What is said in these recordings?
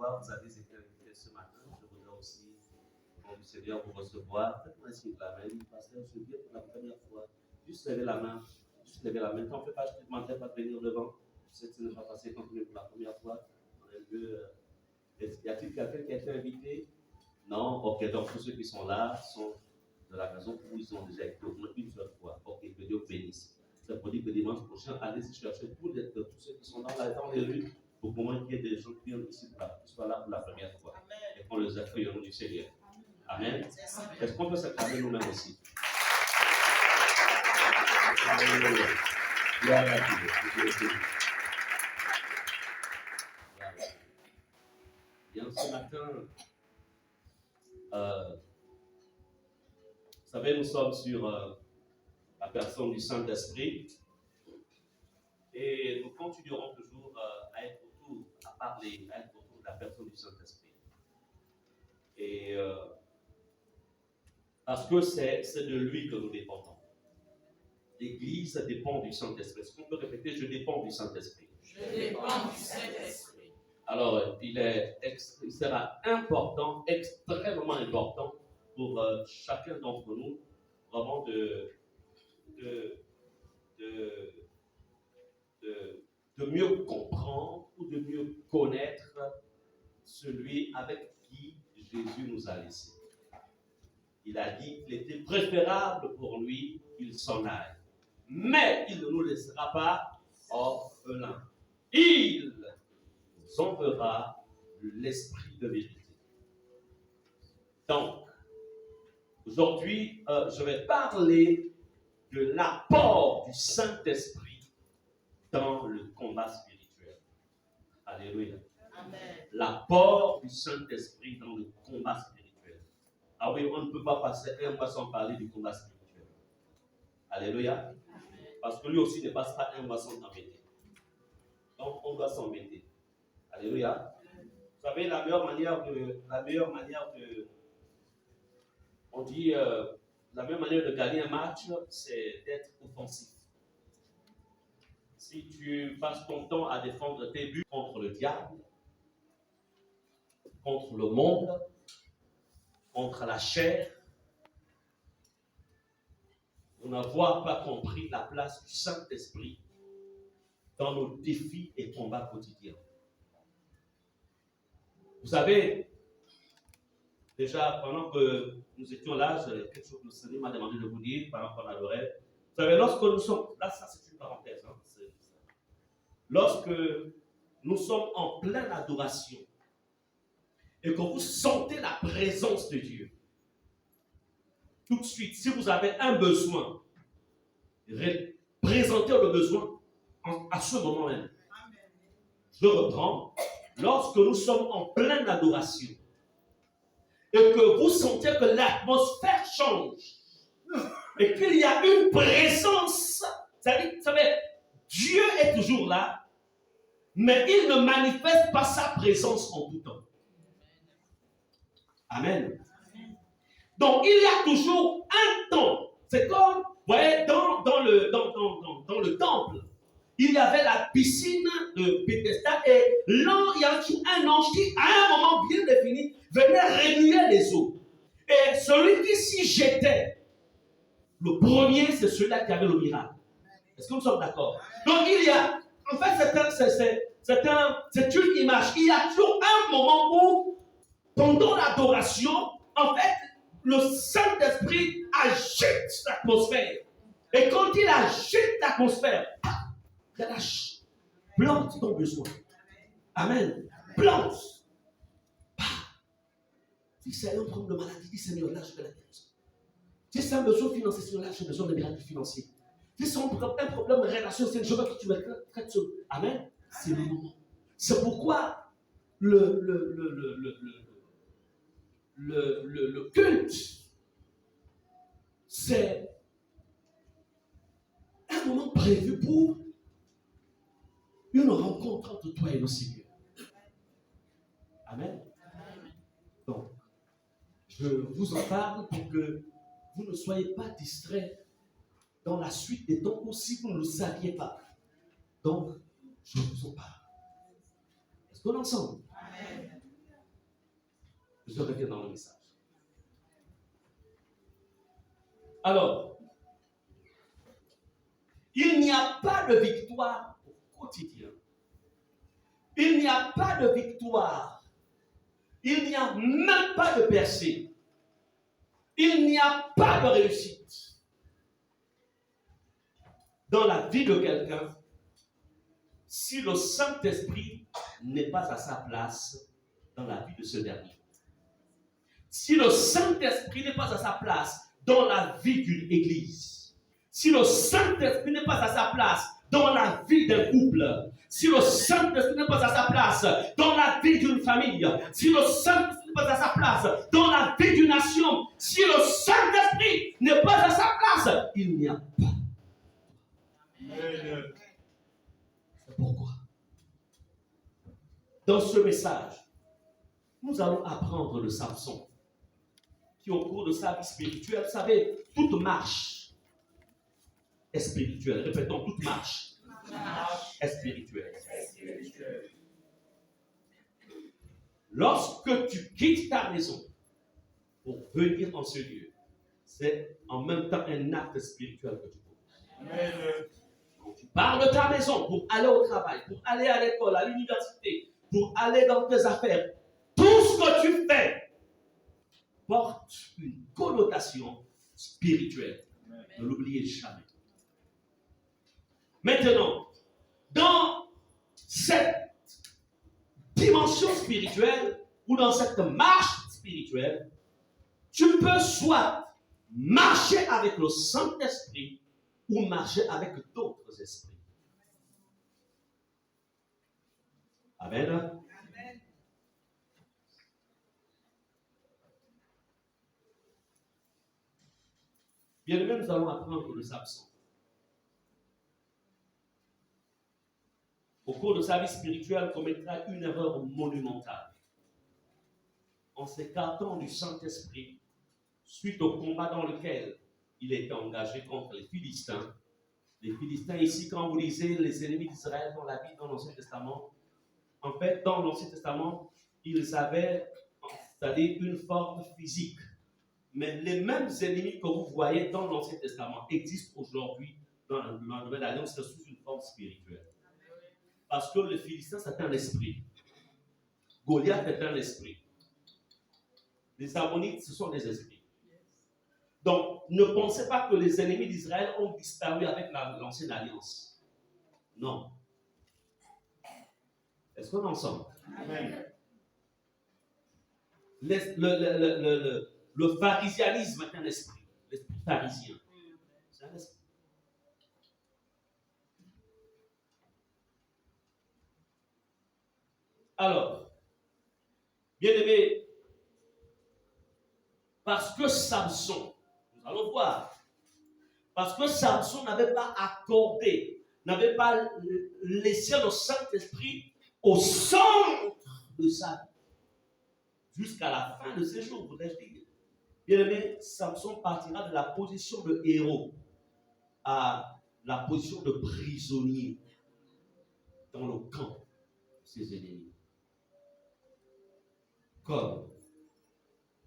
fois vous avez été invité ce matin, je voudrais aussi, au du Seigneur, vous recevoir. Faites-moi un signe de la main, pasteur, je viens pour la première fois. Juste lever la main, juste lever la main. Quand on ne fait pas, je te demandais pas de venir devant. Je sais que ce n'est pas facile quand on est pour la première fois. On a un peu, y a-t-il quelqu'un qui a été invité? Non? Ok, donc tous ceux qui sont là sont de la maison où ils ont déjà été au moins une seule fois. Ok, que Dieu bénisse. Ça veut dire que dimanche prochain, allez chercher tous ceux qui sont dans les rues pour au moins qu'il y ait des gens qui viennent ici, qui soient là pour la première fois. Et qu'on les accueille au nom du Seigneur. Amen. Est-ce qu'on peut s'acclamer nous-mêmes aussi? Alléluia. Gloire à Dieu. Bien, ce matin, vous savez, nous sommes sur la personne du Saint-Esprit et nous continuerons toujours à être autour, à parler, à être autour de la personne du Saint-Esprit. Et parce que c'est de lui que nous dépendons. L'Église dépend du Saint-Esprit. Est-ce qu'on peut répéter, je dépends du Saint-Esprit? Je dépends du Saint-Esprit. Alors, il sera important, extrêmement important pour chacun d'entre nous, vraiment de mieux comprendre ou de mieux connaître celui avec qui Jésus nous a laissés. Il a dit qu'il était préférable pour lui qu'il s'en aille. Mais il ne nous laissera pas orphelins. Il nous enverra l'esprit de vérité. Donc, aujourd'hui, je vais parler de l'apport du Saint-Esprit dans le combat spirituel. Alléluia. Amen. L'apport du Saint-Esprit dans le combat spirituel. Ah oui, on ne peut pas passer un mois sans parler du combat spirituel. Alléluia. Amen. Parce que lui aussi ne passe pas un mois sans t'embêter. Donc, on doit s'embêter. Alléluia. Vous savez, la meilleure manière de on dit, la meilleure manière de gagner un match, c'est d'être offensif. Si tu passes ton temps à défendre tes buts contre le diable, contre le monde, contre la chair, pour n'avoir pas compris la place du Saint-Esprit dans nos défis et combats quotidiens. Vous savez, déjà, pendant que nous étions là, quelque chose que le Seigneur m'a demandé de vous dire pendant qu'on adorait. Vous savez, lorsque nous sommes, là, ça c'est une parenthèse, hein, lorsque nous sommes en pleine adoration et que vous sentez la présence de Dieu, tout de suite, si vous avez un besoin, présentez le besoin à ce moment même. Je reprends. Lorsque nous sommes en pleine adoration et que vous sentez que l'atmosphère change et qu'il y a une présence, vous savez, Dieu est toujours là, mais il ne manifeste pas sa présence en tout temps. Amen. Donc, il y a toujours un temps. C'est comme, vous voyez, dans le temple, il y avait la piscine de Bethesda et là, il y avait un ange qui, à un moment bien défini, venait remuer les eaux. Et celui qui s'y jetait, le premier, c'est celui-là qui avait le miracle. Est-ce que nous sommes d'accord? Donc, il y a, en fait, c'est une image. Il y a toujours un moment où, pendant l'adoration, en fait, le Saint-Esprit agite l'atmosphère. Et quand il agite l'atmosphère, relâche, plante ton besoin. Amen. Plante. Si c'est un problème de maladie, dis Seigneur, là je fais la guérison. Si c'est un besoin financier, Seigneur, là j'ai besoin de miracles financiers. Si c'est un problème de relation, Seigneur, je veux que tu me traites seul. Amen. C'est le moment. C'est pourquoi le culte, c'est un moment prévu pour une rencontre entre toi et le Seigneur. Amen. Donc, je vous en parle pour que vous ne soyez pas distraits dans la suite des temps ou si vous ne le saviez pas. Donc, je vous en parle. Est-ce qu'on est ensemble? Amen. Je reviens dans le message. Alors, il n'y a pas de victoire au quotidien. Il n'y a pas de victoire. Il n'y a même pas de percée. Il n'y a pas de réussite dans la vie de quelqu'un si le Saint-Esprit n'est pas à sa place dans la vie de ce dernier. Si le Saint-Esprit n'est pas à sa place dans la vie d'une église, si le Saint-Esprit n'est pas à sa place dans la vie d'un couple, si le Saint-Esprit n'est pas à sa place dans la vie d'une famille, si le Saint-Esprit n'est pas à sa place dans la vie d'une nation, si le Saint-Esprit n'est pas à sa place, il n'y a pas. C'est pourquoi, dans ce message, nous allons apprendre de Samson, qui au cours de sa vie spirituelle, vous savez, toute marche est spirituelle. Répétons, toute marche est spirituelle. Lorsque tu quittes ta maison pour venir en ce lieu, c'est en même temps un acte spirituel que tu poses. Quand tu pars de ta maison pour aller au travail, pour aller à l'école, à l'université, pour aller dans tes affaires, tout ce que tu fais porte une connotation spirituelle. Ne l'oubliez jamais. Maintenant, dans cette dimension spirituelle ou dans cette marche spirituelle, tu peux soit marcher avec le Saint-Esprit ou marcher avec d'autres esprits. Amen. Amen. Bien aimé, nous allons apprendre de Samson. Au cours de sa vie spirituelle, commettra une erreur monumentale. En s'écartant du Saint-Esprit, suite au combat dans lequel il était engagé contre les Philistins. Les Philistins, ici, quand vous lisez les ennemis d'Israël dans la Bible, dans l'Ancien Testament, en fait, dans l'Ancien Testament, ils avaient, c'est-à-dire une forme physique. Mais les mêmes ennemis que vous voyez dans l'Ancien Testament existent aujourd'hui dans la Nouvelle Alliance sous une forme spirituelle. Parce que le Philistin, c'est un esprit. Goliath est un esprit. Les Ammonites, ce sont des esprits. Donc, ne pensez pas que les ennemis d'Israël ont disparu avec l'ancienne alliance. Non. Est-ce qu'on est ensemble? Amen. Le pharisianisme est un esprit. L'esprit pharisien. C'est un esprit. Alors, bien aimé, parce que Samson, nous allons voir, parce que Samson n'avait pas accordé, n'avait pas laissé le Saint-Esprit au centre de sa vie, jusqu'à la fin de ses jours, voudrais-je dire. Bien aimé, Samson partira de la position de héros à la position de prisonnier dans le camp de ses ennemis. Comme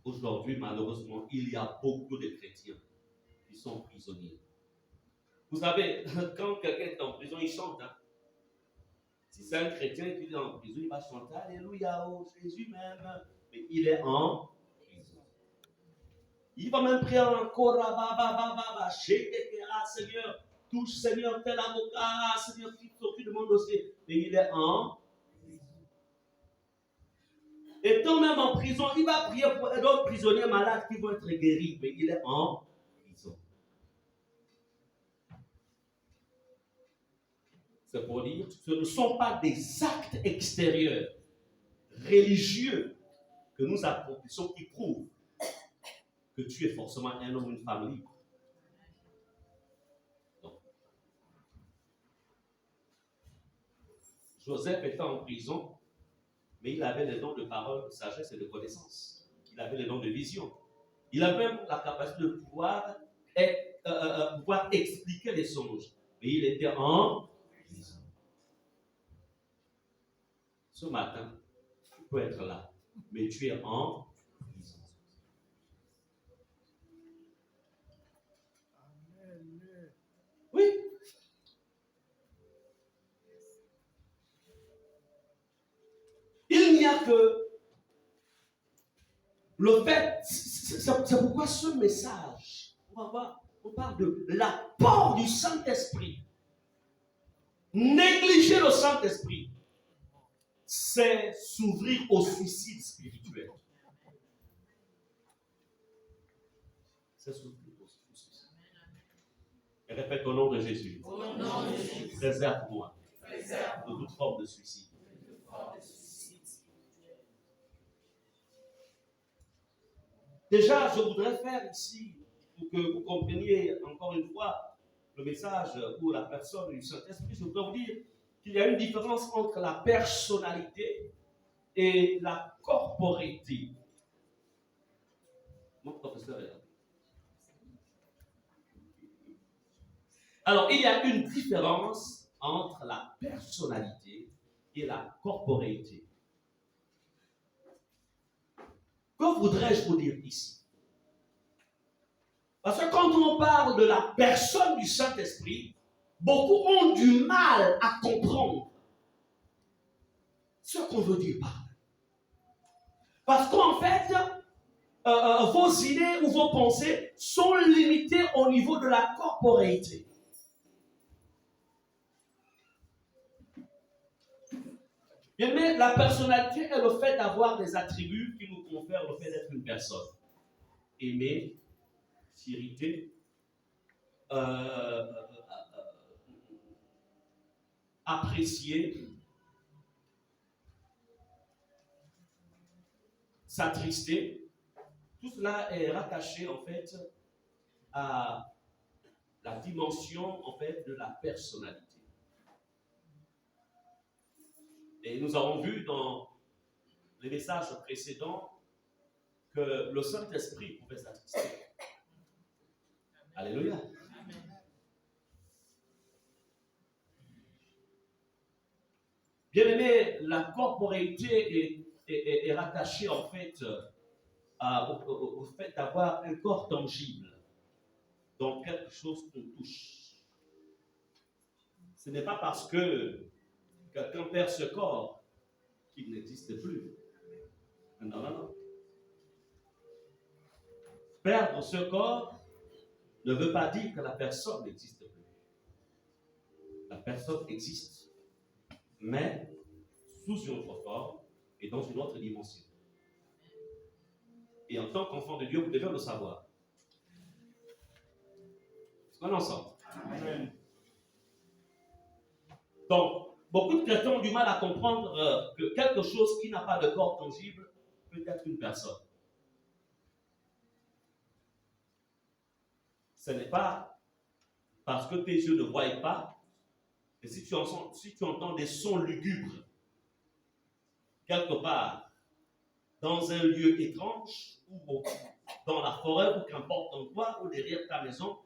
aujourd'hui, malheureusement, il y a beaucoup de chrétiens qui sont prisonniers. Vous savez, quand quelqu'un est en prison, il chante. Hein? Si c'est un chrétien qui est en prison, il va chanter Alléluia, oh Jésus même. Mais il est en prison. Il va même prier encore, Seigneur, touche Seigneur, tel avocat, Seigneur, qui s'occupe de mon dossier. Mais il est en prison. Étant même en prison, il va prier pour d'autres prisonniers malades qui vont être guéris. Mais il est en prison. C'est pour dire que ce ne sont pas des actes extérieurs, religieux, que nous accomplissons qui prouvent que tu es forcément un homme ou une femme libre. Donc, Joseph était en prison, mais il avait les dons de parole, de sagesse et de connaissance. Il avait les dons de vision. Il avait même la capacité de pouvoir expliquer les songes. Mais il était en prison. Ce matin, tu peux être là, mais tu es en n'y a que le fait, c'est pourquoi ce message, on parle de l'apport du Saint-Esprit. Négliger le Saint-Esprit, c'est s'ouvrir au suicide spirituel. C'est s'ouvrir au suicide. Et répète au nom de Jésus. Au nom de Jésus. Préserve-moi de toute forme de suicide. Déjà, je voudrais faire ici, pour que vous compreniez encore une fois le message pour la personne du Saint-Esprit, je voudrais vous dire qu'il y a une différence entre la personnalité et la corporité. Mon professeur est là. Alors, il y a une différence entre la personnalité et la corporité. Que voudrais-je vous dire ici? Parce que quand on parle de la personne du Saint-Esprit, beaucoup ont du mal à comprendre ce qu'on veut dire par là. Parce qu'en fait, vos idées ou vos pensées sont limitées au niveau de la corporéité. Bien, mais la personnalité est le fait d'avoir des attributs qui nous confèrent le fait d'être une personne. Aimer, s'irriter, apprécier, s'attrister. Tout cela est rattaché en fait à la dimension en fait de la personnalité. Et nous avons vu dans les messages précédents que le Saint-Esprit pouvait s'attrister. Alléluia. Bien-aimé, la corporéité est rattachée en fait au fait d'avoir un corps tangible, donc quelque chose qu'on touche. Ce n'est pas parce que quelqu'un perd ce corps qu'il n'existe plus. Non, non, non. Perdre ce corps ne veut pas dire que la personne n'existe plus. La personne existe, mais sous une autre forme et dans une autre dimension. Et en tant qu'enfant de Dieu, vous devez le savoir. Est-ce qu'on est ensemble? Amen. Donc, beaucoup de chrétiens ont du mal à comprendre que quelque chose qui n'a pas de corps tangible peut être une personne. Ce n'est pas parce que tes yeux ne voient pas, et si tu entends des sons lugubres, quelque part, dans un lieu étrange, ou dans la forêt, ou qu'importe en toi, ou derrière ta maison,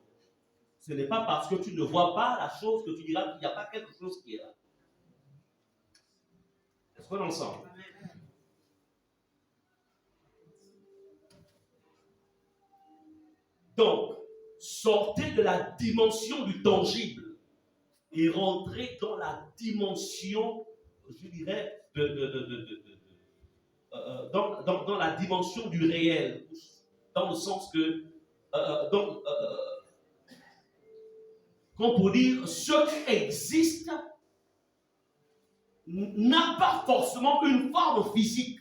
ce n'est pas parce que tu ne vois pas la chose que tu diras qu'il n'y a pas quelque chose qui est là. Est-ce qu'on est ensemble? Donc, sortez de la dimension du tangible et rentrez dans la dimension, je dirais, dans la dimension du réel, dans le sens que, comme pour dire, ce qui existe n'a pas forcément une forme physique.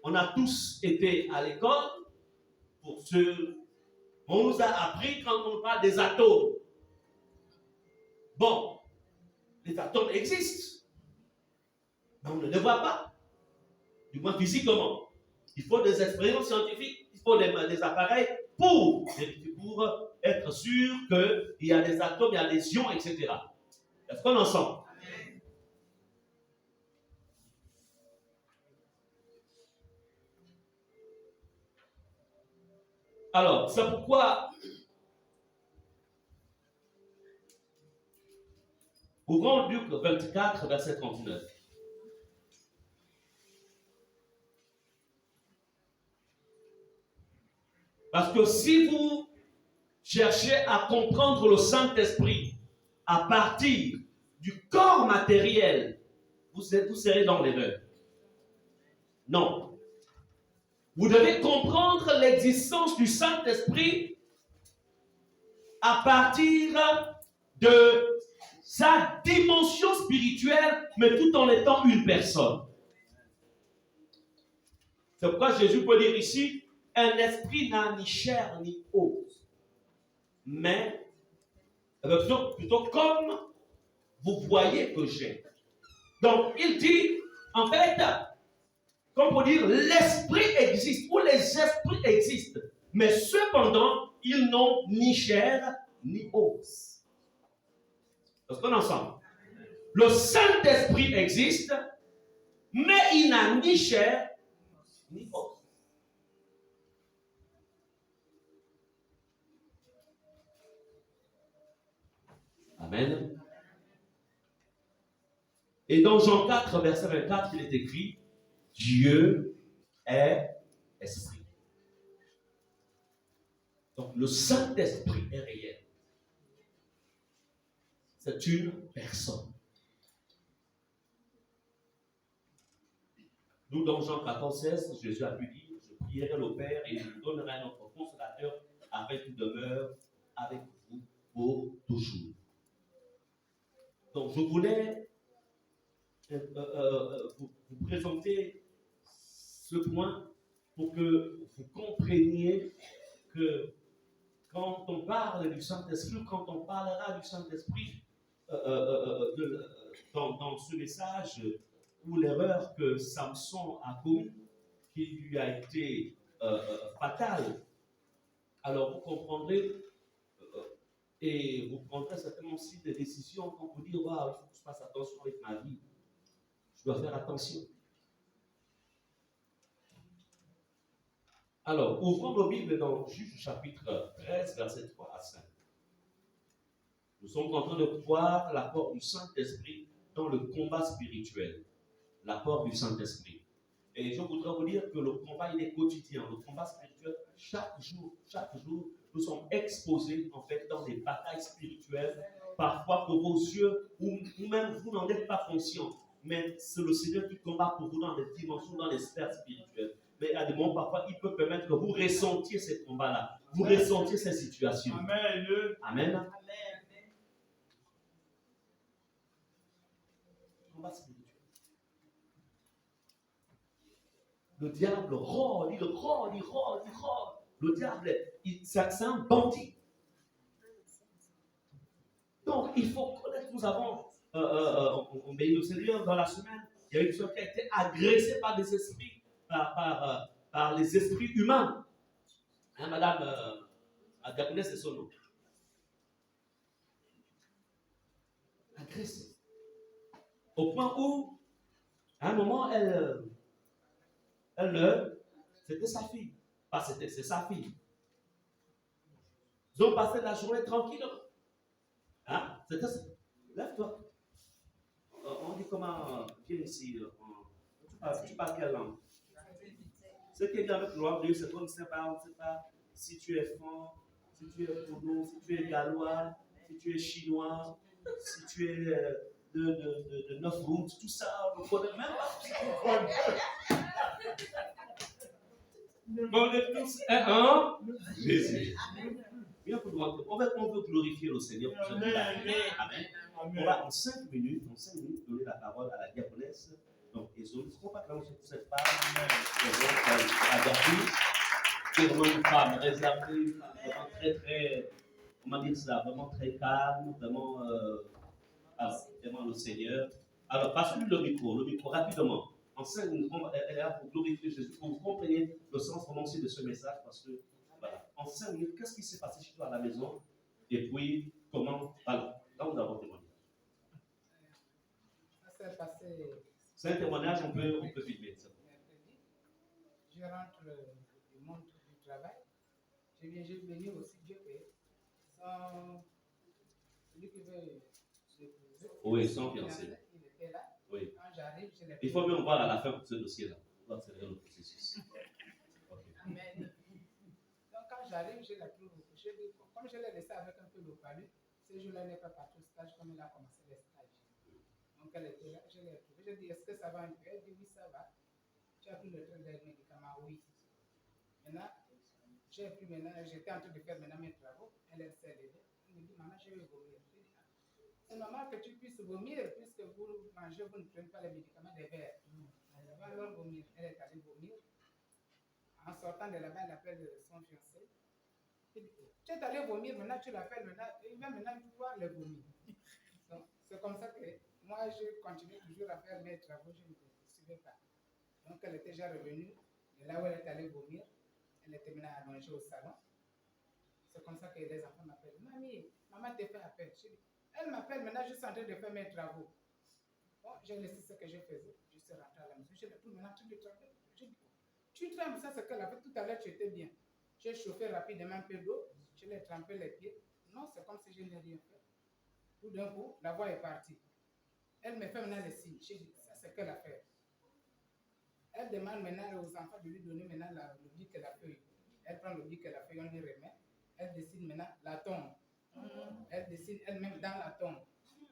On a tous été à l'école, pour ceux, on nous a appris quand on parle des atomes. Bon, les atomes existent, mais on ne les voit pas, du moins physiquement. Il faut des expériences scientifiques, il faut des appareils pour être sûr qu'il y a des atomes, il y a des ions, etc. Est-ce qu'on est ensemble? Alors, c'est pourquoi ouvrons Luc 24, verset 39. Parce que si vous cherchez à comprendre le Saint-Esprit à partir du corps matériel, vous serez dans l'erreur. Non. Vous devez comprendre l'existence du Saint-Esprit à partir de sa dimension spirituelle, mais tout en étant une personne. C'est pourquoi Jésus peut dire ici, un esprit n'a ni chair ni os, mais plutôt comme vous voyez que j'ai. Donc il dit, en fait, comme pour dire, l'esprit existe, ou les esprits existent, mais cependant, ils n'ont ni chair ni os. Est-ce qu'on est ensemble? Le Saint-Esprit existe, mais il n'a ni chair ni os. Amen. Et dans Jean 4, verset 24, il est écrit, Dieu est esprit. Donc le Saint-Esprit est réel. C'est une personne. Nous, dans Jean 14, 16, Jésus a pu dire, je prierai le Père et il nous donnera un autre consolateur afin qu'il demeure avec vous pour toujours. Donc je voulais vous présenter ce point pour que vous compreniez que quand on parle du Saint-Esprit, quand on parlera du Saint-Esprit dans ce message, ou l'erreur que Samson a commise, qui lui a été fatale, alors vous comprendrez et vous prendrez certainement aussi des décisions quand vous dites, waouh, il faut que je fasse attention avec ma vie. Je dois faire attention. Alors, ouvrons nos Bibles dans Juge chapitre 13, versets 3 à 5. Nous sommes en train de voir l'apport du Saint-Esprit dans le combat spirituel. L'apport du Saint-Esprit. Et je voudrais vous dire que le combat, il est quotidien. Le combat spirituel, chaque jour, nous sommes exposés, en fait, dans des batailles spirituelles, parfois pour vos yeux, ou même vous n'en êtes pas conscient. Mais c'est le Seigneur qui combat pour vous dans des dimensions, dans les sphères spirituelles. Mais à des moments, parfois, il peut permettre que vous ressentiez ces combats-là. Vous ressentiez ces situations. Amen. Amen. Combat spirituel. Le diable rôde, il rôde. Le diable, c'est un bandit. Donc, il faut connaître, nous avons, on bénit le Seigneur dans la semaine, il y a une personne qui a été agressée par des esprits, par les esprits humains. Hein, Madame Adapné, c'est son nom. Agressée. Au point où, à un moment, c'était sa fille. C'est sa fille. Ils ont passé la journée tranquille. Hein? C'était ça. Lève-toi. On dit comment, viens ici. Tu parles quelle langue? Ce qui est bien avec gloire de Dieu, c'est qu'on ne sait pas si tu es franc, si tu es poudou, si tu es gallois, si tu es chinois, si tu es de 9 routes, tout ça, on ne connaît même pas. On est tous un Jésus. On veut glorifier le Seigneur pour ce moment. Amen. On va en 5 minutes donner la parole à la diaconesse. Donc, et je ne crois pas que là, pour cette femme, qui est vraiment une femme réservée, une femme vraiment très, comment dire ça, vraiment très calme, vraiment, vraiment le Seigneur. Alors, passez-lui le micro rapidement. En 5 minutes, elle est là pour glorifier Jésus, pour que vous compreniez le sens prononcé de ce message, parce que, voilà, en 5 minutes, qu'est-ce qui s'est passé chez toi à la maison, et puis, comment, voilà, là, nous avons témoigné. Ça s'est passé. C'est un témoignage, on peut filmer. Je rentre du monde du travail. Je viens bénir aussi Dieu paye. Celui qui veut s'épouser. Oui, sans fiancé. Il était là. Oui. Quand j'arrive, je l'ai. Il faut même voir à la fin pour ce dossier-là. On va accélérer le processus. Okay. Amen. Donc quand j'arrive, je l'ai pris. Comme je l'ai laissé avec un peu de palu, ce jour-là, elle n'est pas partie au stage comme il a commencé les stages. Donc elle était là, je l'ai trouvée. Je dis, est-ce que ça va un peu? Elle dit, oui, ça va. Tu as pris pris le train des médicaments? Oui. Maintenant, j'ai pris maintenant, j'étais en train de faire maintenant mes travaux. Elle s'est levée. Elle me dit, maman, je vais vomir. Je dis, c'est normal que tu puisses vomir puisque vous mangez, vous ne prenez pas les médicaments des verres. Elle va alors vomir. Elle est allée vomir. En sortant de là-bas, elle appelle son fiancé. Il dit, tu es allé vomir, maintenant tu l'appelles, maintenant, il va maintenant pouvoir le vomir. Donc, c'est comme ça que moi, je continue toujours à faire mes travaux, je ne suivais pas. Donc, elle était déjà revenue de là où elle est allée vomir. Elle était maintenant allongée au salon. C'est comme ça que les enfants m'appellent. Mamie, maman te fait appel. Elle m'appelle maintenant, je suis en train de faire mes travaux. Bon, j'ai laissé ce que je faisais. Je suis rentrée à la maison. J'ai tout maintenant en train de travailler. Je dis, tu trempes ça, c'est qu'elle a fait tout à l'heure, tu étais bien. J'ai chauffé rapidement un peu d'eau. Je l'ai trempé les pieds. Non, c'est comme si je n'ai rien fait. Tout d'un coup, la voix est partie. Elle me fait maintenant les signes. J'ai dit, ça, c'est quelle affaire? Elle demande maintenant aux enfants de lui donner maintenant le bic et la feuille. Elle prend le bic et la feuille, on lui remet. Elle dessine maintenant la tombe. Elle dessine elle-même dans la tombe.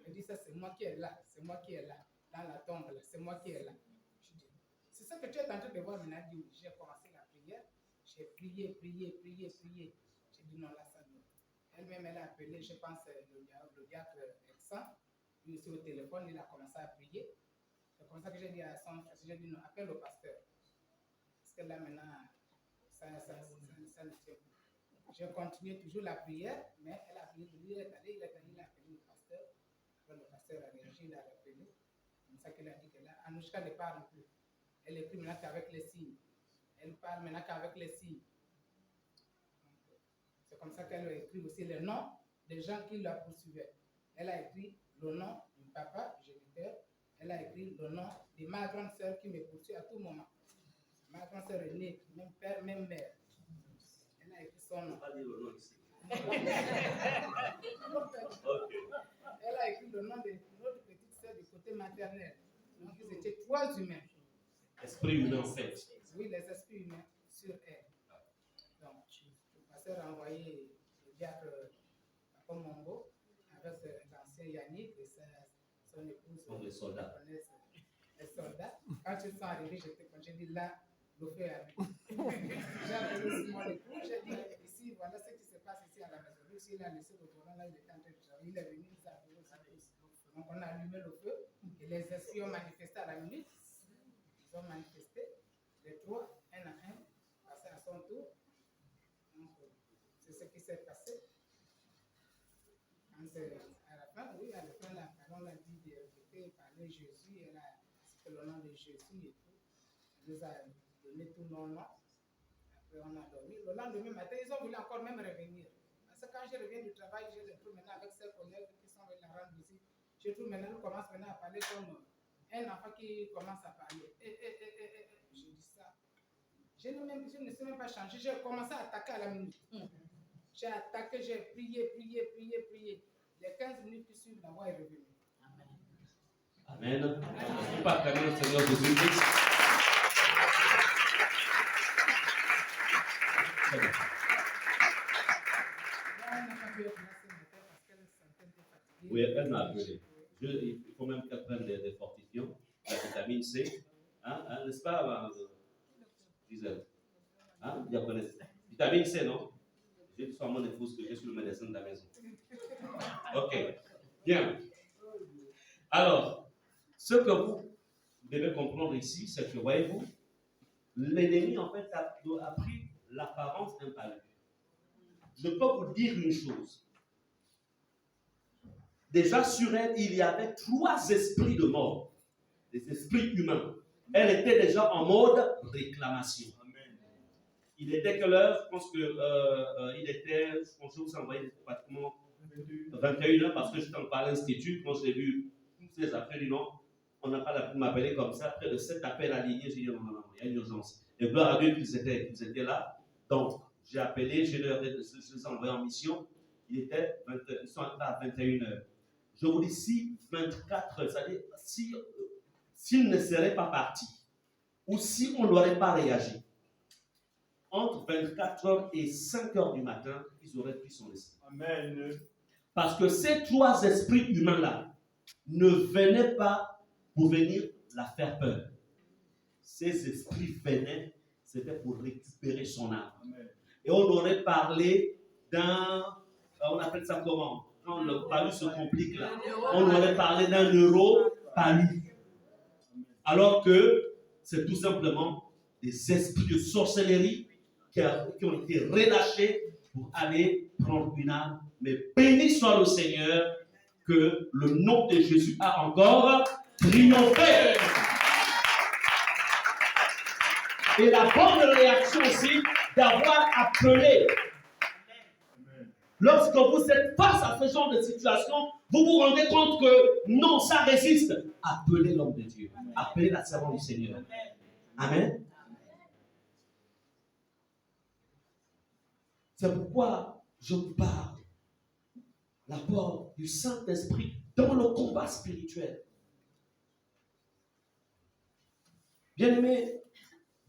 Elle dit, ça, c'est moi qui est là. C'est moi qui est là. Dans la tombe, là. C'est moi qui est là. Je dis, c'est ça que tu es en train de voir maintenant. J'ai commencé la prière. J'ai prié. J'ai dit, non, là, ça non. Elle-même, elle a appelé, je pense, le diacre Exan. Lui aussi au téléphone, il a commencé à prier. C'est comme ça que j'ai dit à son frère, j'ai dit non, appelle le pasteur. Parce que là maintenant, ça ne tient plus. J'ai continué toujours la prière, mais elle a appelé, il a appelé le pasteur. Alors le pasteur a réagi, il a appelé. C'est comme ça qu'elle a dit que là, Anouchka ne parle plus. Elle écrit maintenant qu'avec les signes. Elle parle maintenant qu'avec les signes. C'est comme ça qu'elle a écrit aussi le nom des gens qui la poursuivaient. Elle a écrit le nom du papa, géniteur. Elle a écrit le nom de ma grande sœur qui me poursuit à tout moment. Ma grande sœur est née, même père, même mère. Elle a écrit son nom. Pas dire le nom ici. Elle a écrit le nom de notre petite sœur du côté maternel. Donc ils étaient 3 humains. Esprit humain en fait. Oui, les esprits humains sur elle. Donc, le pasteur a envoyé le diacre Papa Mongo avec l'ancien Yannick et son épouse. Comme les soldats. Les soldats. Quand ils sont arrivés, j'ai dit là, le feu est allumé. J'ai appelé aussi mon époux, j'ai dit ici, voilà ce qui se passe ici à la maison. Lui aussi, il a laissé le volant là, il était en train de travailler. Il est venu, il s'est appelé aussi. Donc, on a allumé le feu et les esprits ont manifesté à la minute. Ils ont manifesté, les 3, un à un, passé à son tour. Donc, c'est ce qui s'est passé. À la fin, oui, à la fin, la parole a dit de répéter, parler Jésus, elle a cité le nom de Jésus et tout. Elle nous a donné tous nos noms. Après, on a dormi. Le lendemain matin, ils ont voulu encore même revenir. Parce que quand je reviens du travail, je les trouve maintenant avec ses collègues qui sont venus la rendre visite. Je trouve maintenant, nous commence maintenant à parler comme un enfant qui commence à parler. Je dis ça. Je ne sais même pas changer. J'ai commencé à attaquer à la minute. J'ai attaqué, j'ai prié. Les 15 minutes qui suivent, la voix est revenue. Amen. On peut acclamer le Seigneur Jésus-Christ. Oui, elle m'a appelé. Il faut même qu'elle prenne des fortifiants, la vitamine C. N'est-ce pas, Gisèle? Diaconesse. Vitamine C, non? J'ai dit à mon épouse que je suis le médecin de la maison. Ok. Bien. Alors, ce que vous devez comprendre ici, c'est que, voyez-vous, l'ennemi, en fait, a pris l'apparence d'un palais. Je peux vous dire une chose. Déjà sur elle, il y avait 3 esprits de mort, des esprits humains. Elle était déjà en mode réclamation. Amen. Il était quelle heure? Je pense que il était, je pense que vous envoyez pratiquement 21h parce que j'étais encore à l'institut. Quand j'ai vu toutes ces affaires, j'ai dit non, on n'a pas la peine de m'appeler comme ça. Près de 7 appels alignés, j'ai dit non, il y a une urgence. Et gloire à Dieu qu'ils étaient là. Donc, j'ai appelé, je les ai envoyés en mission. Ils sont à 21h. Je vous dis, si 24 heures, c'est-à-dire s'ils ne seraient pas partis, ou si on n'aurait pas réagi, entre 24 heures et 5 heures du matin, ils auraient pris son esprit. Amen. Parce que ces 3 esprits humains-là ne venaient pas pour venir la faire peur. ces esprits venaient, c'était pour récupérer son âme. Et on aurait parlé on appelle ça comment? Quand le palu se complique là, on aurait parlé d'un euro-palu. Alors que c'est tout simplement des esprits de sorcellerie qui ont été relâchés pour aller prendre une âme. Mais béni soit le Seigneur que le nom de Jésus a encore triomphé. Et la bonne réaction aussi d'avoir appelé. Lorsque vous êtes face à ce genre de situation, vous vous rendez compte que non, ça résiste. Appelez l'homme de Dieu. Appelez la servante du Seigneur. Amen. C'est pourquoi je vous parle. L'apport du Saint-Esprit dans le combat spirituel. Bien-aimés,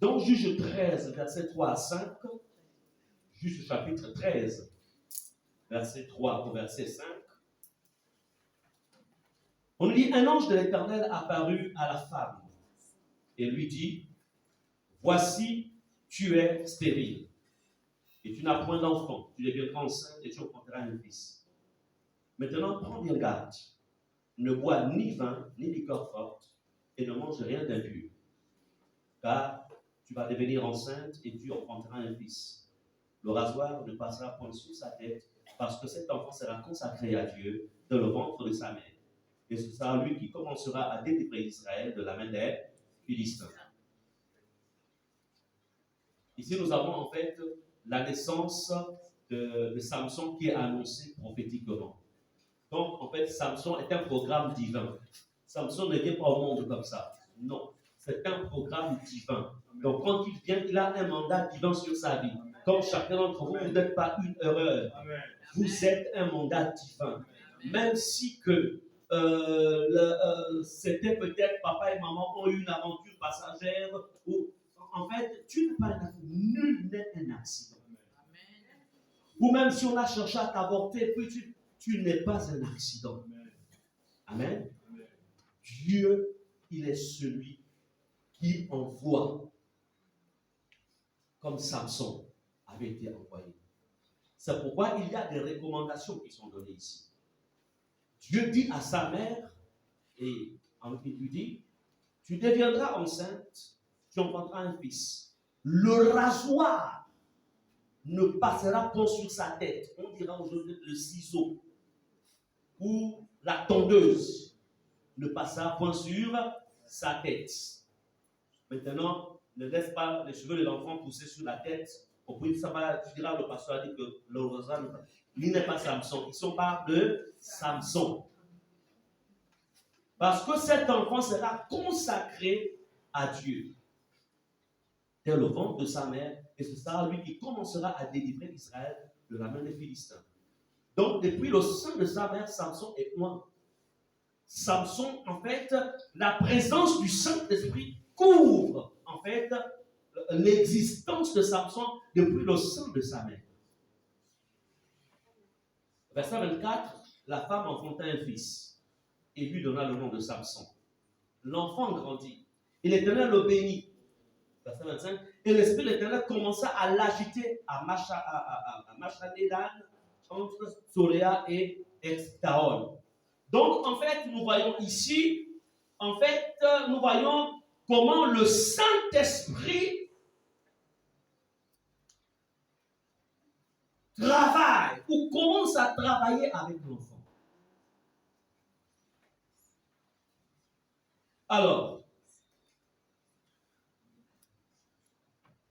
dans Juge 13, versets 3 à 5, Juge chapitre 13, verset 3 au verset 5, on nous dit, un ange de l'Éternel apparut à la femme et lui dit, voici, tu es stérile et tu n'as point d'enfant, tu deviendras enceinte et tu enfanteras un fils. Maintenant, prends bien garde, ne bois ni vin ni liqueur forte et ne mange rien d'impur, car tu vas devenir enceinte et tu enfanteras un fils. Le rasoir ne passera point sur sa tête, parce que cet enfant sera consacré à Dieu dans le ventre de sa mère. Et ce sera lui qui commencera à délivrer Israël de la main des Philistins. Ici, nous avons en fait la naissance de Samson qui est annoncée prophétiquement. Donc, en fait, Samson est un programme divin. Samson ne vient pas au monde comme ça. Non, c'est un programme divin. Donc, quand il vient, il a un mandat divin sur sa vie. Comme chacun d'entre vous, vous n'êtes pas une erreur. Vous êtes un mandat divin. Même si que c'était peut-être papa et maman ont eu une aventure passagère, ou en fait, tu n'es pas un accident. Nul n'est un accident. Ou même si on a cherché à t'avorter, puis tu n'es pas un accident. Amen. Dieu, il est celui qui envoie, comme Samson avait été envoyé. C'est pourquoi il y a des recommandations qui sont données ici. Dieu dit à sa mère, et il lui dit, tu deviendras enceinte, tu enfanteras un fils. Le rasoir ne passera pas sur sa tête. On dira aujourd'hui le ciseau ou la tondeuse ne passera point sur sa tête. Maintenant, ne laisse pas les cheveux de l'enfant pousser sur la tête. Au bout de ça, tu diras, le pasteur a dit que le rasoir n'est pas Samson. Ils sont pas de Samson. Parce que cet enfant sera consacré à Dieu. Dès le ventre de sa mère, et ce sera lui qui commencera à délivrer Israël de la main des Philistins. Donc, depuis le sein de sa mère, Samson est loin. Samson, en fait, la présence du Saint-Esprit couvre, en fait, l'existence de Samson depuis le sein de sa mère. Verset 24, la femme enfanta un fils et lui donna le nom de Samson. L'enfant grandit et l'Éternel le bénit. Verset 25, et l'Esprit de l'Éternel commença à l'agiter à Machanédan, entre Soréa et Extaol. Donc, en fait, nous voyons ici, nous voyons comment le Saint-Esprit travaille ou commence à travailler avec l'enfant. Alors,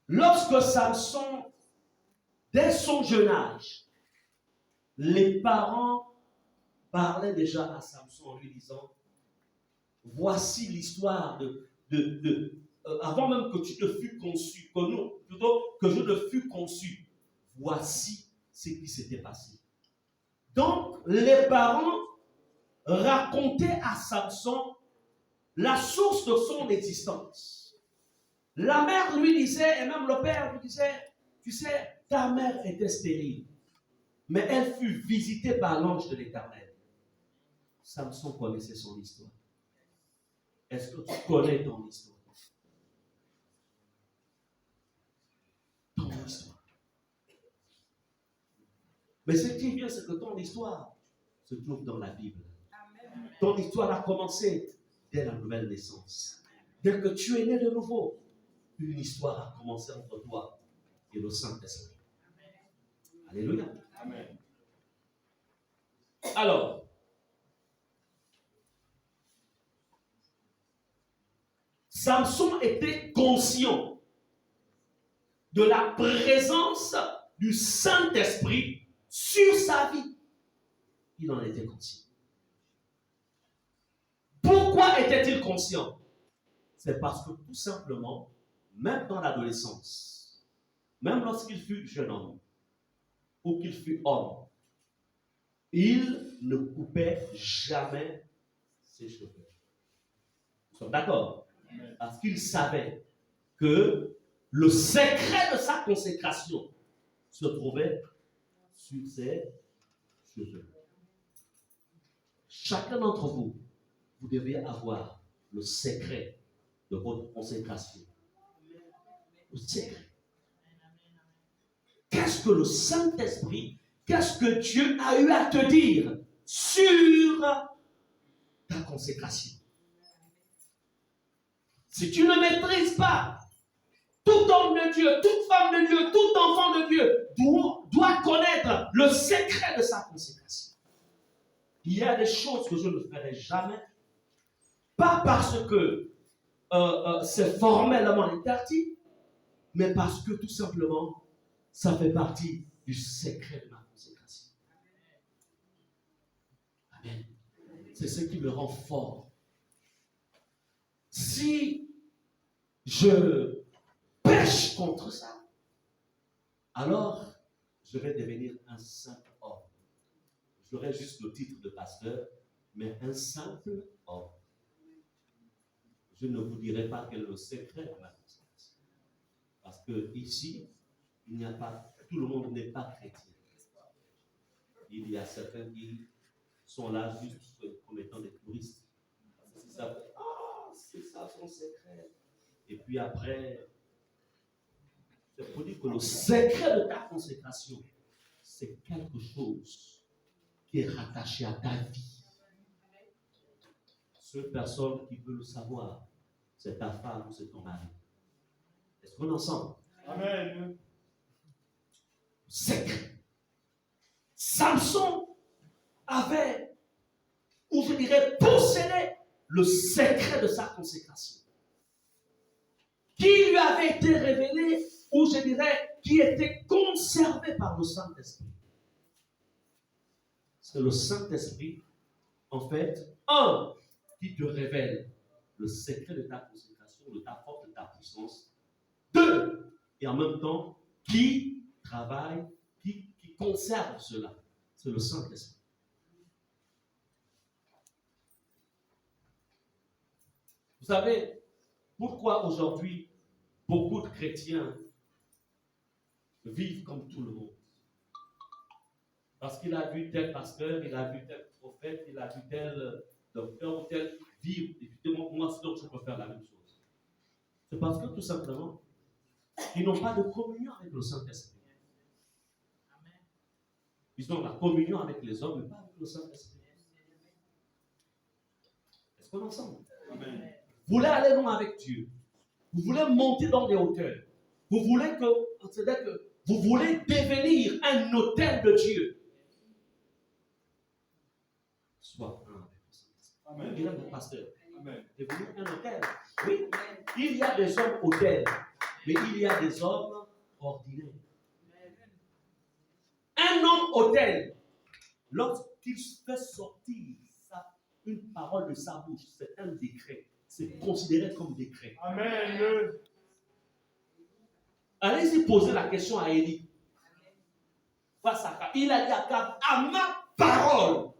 lorsque Samson, dès son jeune âge, les parents parlaient déjà à Samson en lui disant, voici l'histoire avant même que tu te fus conçu, que je ne fus conçu, voici ce qui s'était passé. Donc, les parents racontaient à Samson la source de son existence. La mère lui disait, et même le père lui disait, tu sais, ta mère était stérile, mais elle fut visitée par l'ange de l'Éternel. Samson connaissait son histoire. Est-ce que tu connais ton histoire? Mais ce qui est bien, c'est que ton histoire se trouve dans la Bible. Amen. Ton histoire a commencé dès la nouvelle naissance. Dès que tu es né de nouveau, une histoire a commencé entre toi et le Saint-Esprit. Alléluia. Amen. Alors, Samson était conscient de la présence du Saint-Esprit sur sa vie. Il en était conscient. Pourquoi était-il conscient? C'est parce que tout simplement, même dans l'adolescence, même lorsqu'il fut jeune homme, ou qu'il fut homme, il ne coupait jamais ses cheveux. Nous sommes d'accord? Parce qu'il savait que le secret de sa consécration se trouvait sur ses cheveux. Chacun d'entre vous, vous devez avoir le secret de votre consécration. Le secret. Qu'est-ce que le Saint-Esprit, qu'est-ce que Dieu a eu à te dire sur ta consécration? Si tu ne maîtrises pas, tout homme de Dieu, toute femme de Dieu, tout enfant de Dieu doit connaître le secret de sa consécration. Il y a des choses que je ne ferai jamais, pas parce que c'est formellement interdit, mais parce que tout simplement, ça fait partie du secret de ma consécration. Amen. C'est ce qui me rend fort. Si je pêche contre ça, alors je vais devenir un simple homme. J'aurai juste le titre de pasteur, mais un simple homme. Je ne vous dirai pas quel est le secret de ma consécration. Parce que ici, il n'y a pas, tout le monde n'est pas chrétien. Il y a certains qui sont là juste comme étant des touristes. C'est ça, c'est ça son secret. Et puis après, c'est pour dire que le secret de ta consécration, c'est quelque chose qui est rattaché à ta vie. Seule personne qui peut le savoir, c'est ta femme ou c'est ton mari. Est-ce qu'on est ensemble? Amen. Secret. Samson avait, ou je dirais, possédé le secret de sa consécration, qui lui avait été révélé, ou je dirais, qui était conservé par le Saint-Esprit. C'est le Saint-Esprit, en fait, qui te révèle le secret de ta consécration, de ta force, de ta puissance. 2, et en même temps, qui travaille, qui conserve cela. C'est le Saint-Esprit. Vous savez, pourquoi aujourd'hui beaucoup de chrétiens vivent comme tout le monde? Parce qu'il a vu tel pasteur, il a vu tel prophète, il a vu tel docteur ou tel vivre. Et puis moi, donc je peux faire la même chose. C'est parce que tout simplement, ils n'ont pas de communion avec le Saint-Esprit. Ils ont la communion avec les hommes, mais pas avec le Saint-Esprit. Est-ce qu'on est ensemble? Amen. Vous voulez aller loin avec Dieu. Vous voulez monter dans des hauteurs. Vous voulez c'est-à-dire que vous voulez devenir un autel de Dieu. Sois un avec le Saint-Esprit. Amen. Il est mon pasteur. Amen. Devenir un autel. Oui, il y a des hommes autels, mais il y a des hommes ordinaires. Un homme autel, lorsqu'il fait sortir une parole de sa bouche, c'est un décret. C'est considéré comme décret. Amen. Allez-y poser la question à Élie. Face à Akab. Il a dit à Akab, à ma parole.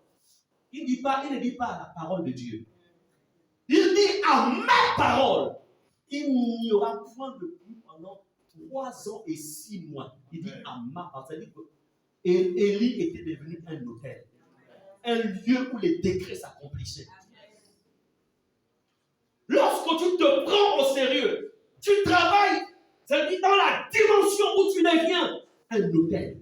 Il ne dit pas la parole de Dieu. Il dit à ma parole. Il n'y aura point de pluie pendant 3 ans et 6 mois. Il dit à ma parole. C'est-à-dire que Élie était devenu un autel. Un lieu où les décrets s'accomplissaient. Lorsque tu te prends au sérieux, tu travailles, c'est-à-dire dans la dimension où tu deviens un autel.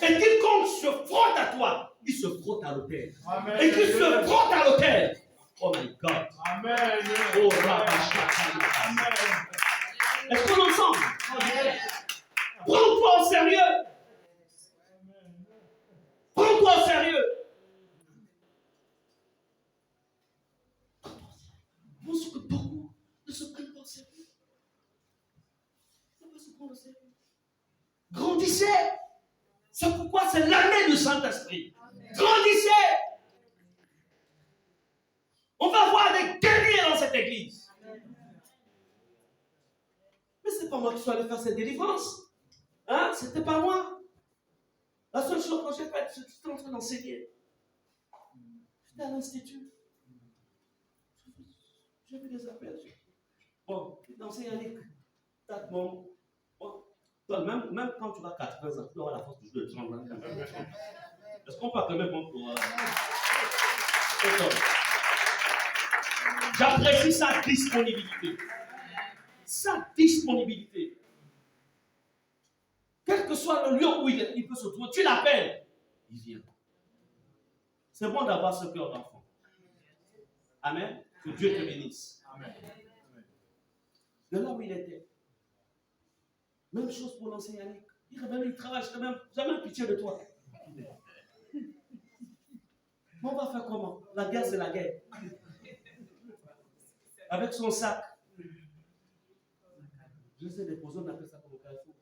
Et quiconque se frotte à toi, il se frotte à l'autel. Amen. Et qu'il se frotte à l'autel. Oh my God. Amen. Oh Rabashaka. Amen. Est-ce qu'on est ensemble? Prends-toi au sérieux. Prends-toi au sérieux. Pense que beaucoup ne se prennent pas au sérieux. Il ne faut pas se prendre au sérieux. Grandissez. C'est pourquoi c'est l'année du Saint-Esprit. Grandissez. On va voir des guerriers dans cette église. Mais ce n'est pas moi qui suis allé faire cette délivrance. Hein? Ce n'était pas moi. La seule chose que j'ai faite, c'est que j'étais en train d'enseigner. J'étais à l'institut. J'ai vu des appels. Bon, l'enseignant Yannick, bon, toi, même quand tu vas 80 ans, tu auras la force de jouer le 30 ans. Est-ce qu'on peut acclamer pour toi? J'apprécie sa disponibilité. Sa disponibilité. Quel que soit le lieu où il peut se trouver, tu l'appelles, il vient. C'est bon d'avoir ce cœur d'enfant. Amen. Que Dieu te bénisse. Amen. De là où il était. Même chose pour l'enseignant Yannick. Il travaille, j'ai même pitié de toi. Mais on va faire comment? La guerre, c'est la guerre. Avec son sac. Je sais déposer, on appelle ça comme au Carrefour.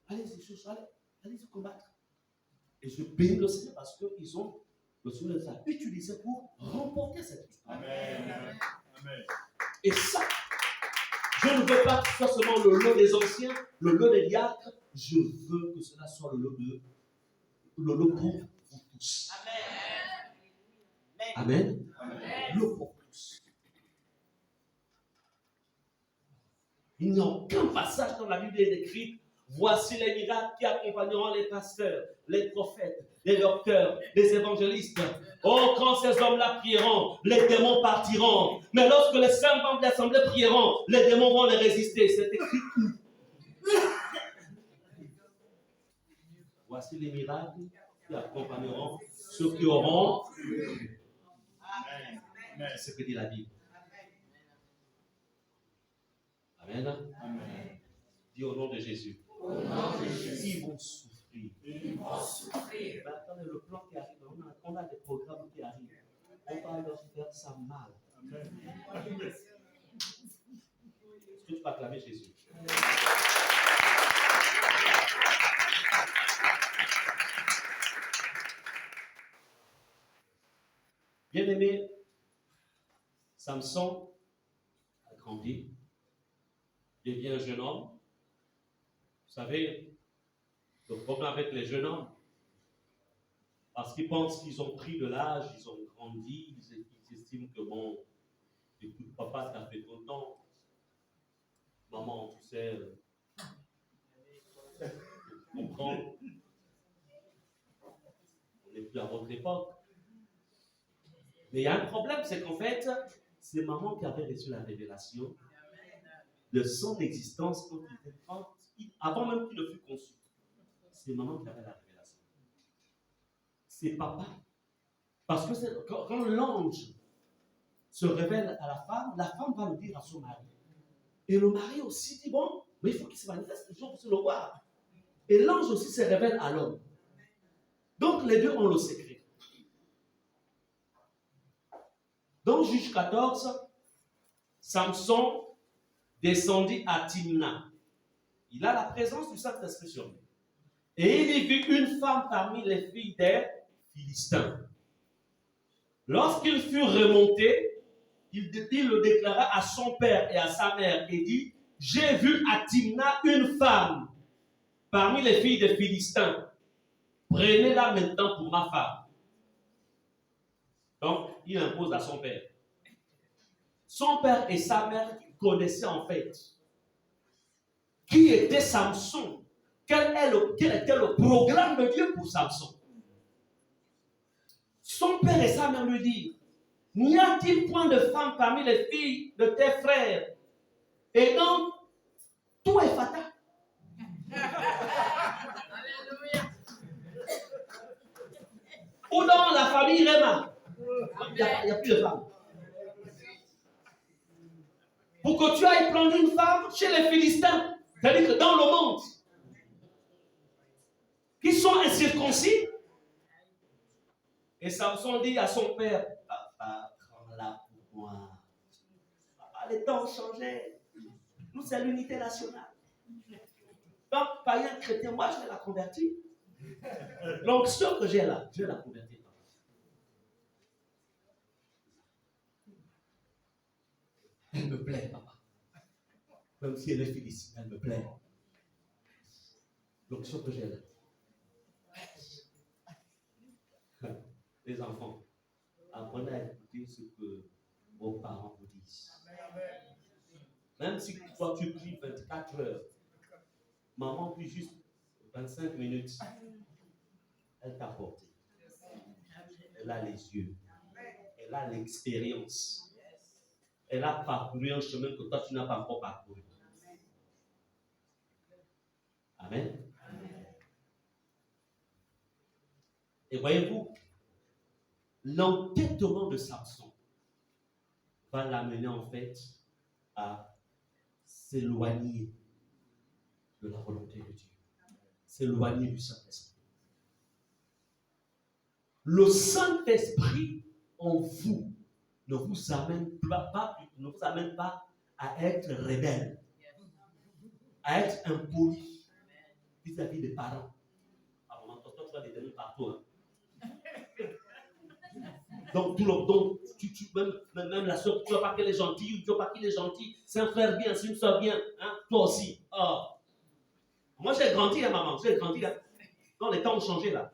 Allez-y, allez-y combattre. Et je bénis le Seigneur parce qu'ils ont le Seigneur les a utilisés pour remporter cette histoire. Amen. Amen. Et ça, je ne veux pas que ce soit seulement le lot des anciens, le lot des diacres. Je veux que cela soit le lot pour vous tous. Amen. Amen. Amen. Le lot pour tous. Il n'y a aucun passage dans la Bible écrit. Voici les miracles qui accompagneront les pasteurs, les prophètes, les docteurs, les évangélistes. Oh, quand ces hommes-là prieront, les démons partiront. Mais lorsque les 5 membres de l'assemblée prieront, les démons vont les résister. C'est écrit où? Voici les miracles qui accompagneront ceux qui auront. Amen. C'est ce que dit la Bible. Amen. Amen. Dis au nom de Jésus. Au nom de Jésus. Ils vont souffrir. Ils vont souffrir. Mais attendez, le plan qui arrive, on a des programmes qui arrivent. On va leur faire ça mal. Amen. Est-ce que tu peux acclamer Jésus? Bien-aimé, Samson a grandi, devient un jeune homme. Vous savez, le problème avec les jeunes hommes, parce qu'ils pensent qu'ils ont pris de l'âge, ils ont grandi, ils estiment que bon, écoute, papa, t'as fait ton temps. Maman, tu sais, tu comprends. On n'est plus à votre époque. Mais il y a un problème, c'est qu'en fait, c'est maman qui avait reçu la révélation de son existence avant même qu'il ne fût conçu. C'est maman qui avait la révélation. C'est papa. Parce que quand l'ange se révèle à la femme va le dire à son mari. Et le mari aussi dit, bon, mais il faut qu'il se manifeste le jour pour se le voir. Et l'ange aussi se révèle à l'homme. Donc les deux ont le secret. Dans Juge 14, Samson descendit à Timna. Il a la présence du Saint-Esprit sur lui. Et il y vit une femme parmi les filles des Philistins. Lorsqu'il fut remonté, il le déclara à son père et à sa mère et dit, j'ai vu à Timna une femme parmi les filles des Philistins. Prenez-la maintenant pour ma femme. Donc, il impose à son père. Son père et sa mère connaissaient en fait qui était Samson. Quel était le programme de Dieu pour Samson? Son père et sa mère lui disent, n'y a-t-il point de femme parmi les filles de tes frères? Et donc, tout est fatal. que tu ailles prendre une femme chez les Philistins, c'est-à-dire que dans le monde, qui sont incirconcis. Et Samson dit à son père, papa, prends-la pour moi. Papa, les temps ont changé. Nous, c'est l'unité nationale. Donc, païen chrétien, moi, je vais la convertir. L'onction que j'ai là, je vais la convertir. Elle me plaît, papa. Même si elle est philistine, elle me plaît. L'onction que j'ai là. Les enfants, apprenez à écouter ce que vos parents vous disent. Même si toi tu pries 24 heures, maman prie juste 25 minutes, elle t'a porté. Elle a les yeux. Elle a l'expérience. Elle a parcouru un chemin que toi tu n'as pas encore parcouru. Amen. Et voyez-vous, l'entêtement de Samson va l'amener en fait à s'éloigner de la volonté de Dieu, s'éloigner du Saint-Esprit. Le Saint-Esprit en vous ne vous amène pas à être rebelle, à être impoli vis-à-vis des parents. Alors, toi, tu vas les donner partout. Hein. Donc, même la soeur, tu ne vois pas qu'elle est gentille, ou tu ne vois pas qu'il est gentil, c'est un frère bien, c'est une soeur bien, hein? Toi aussi. Oh. Moi, j'ai grandi, hein, maman, j'ai grandi. Hein? Non, les temps ont changé là.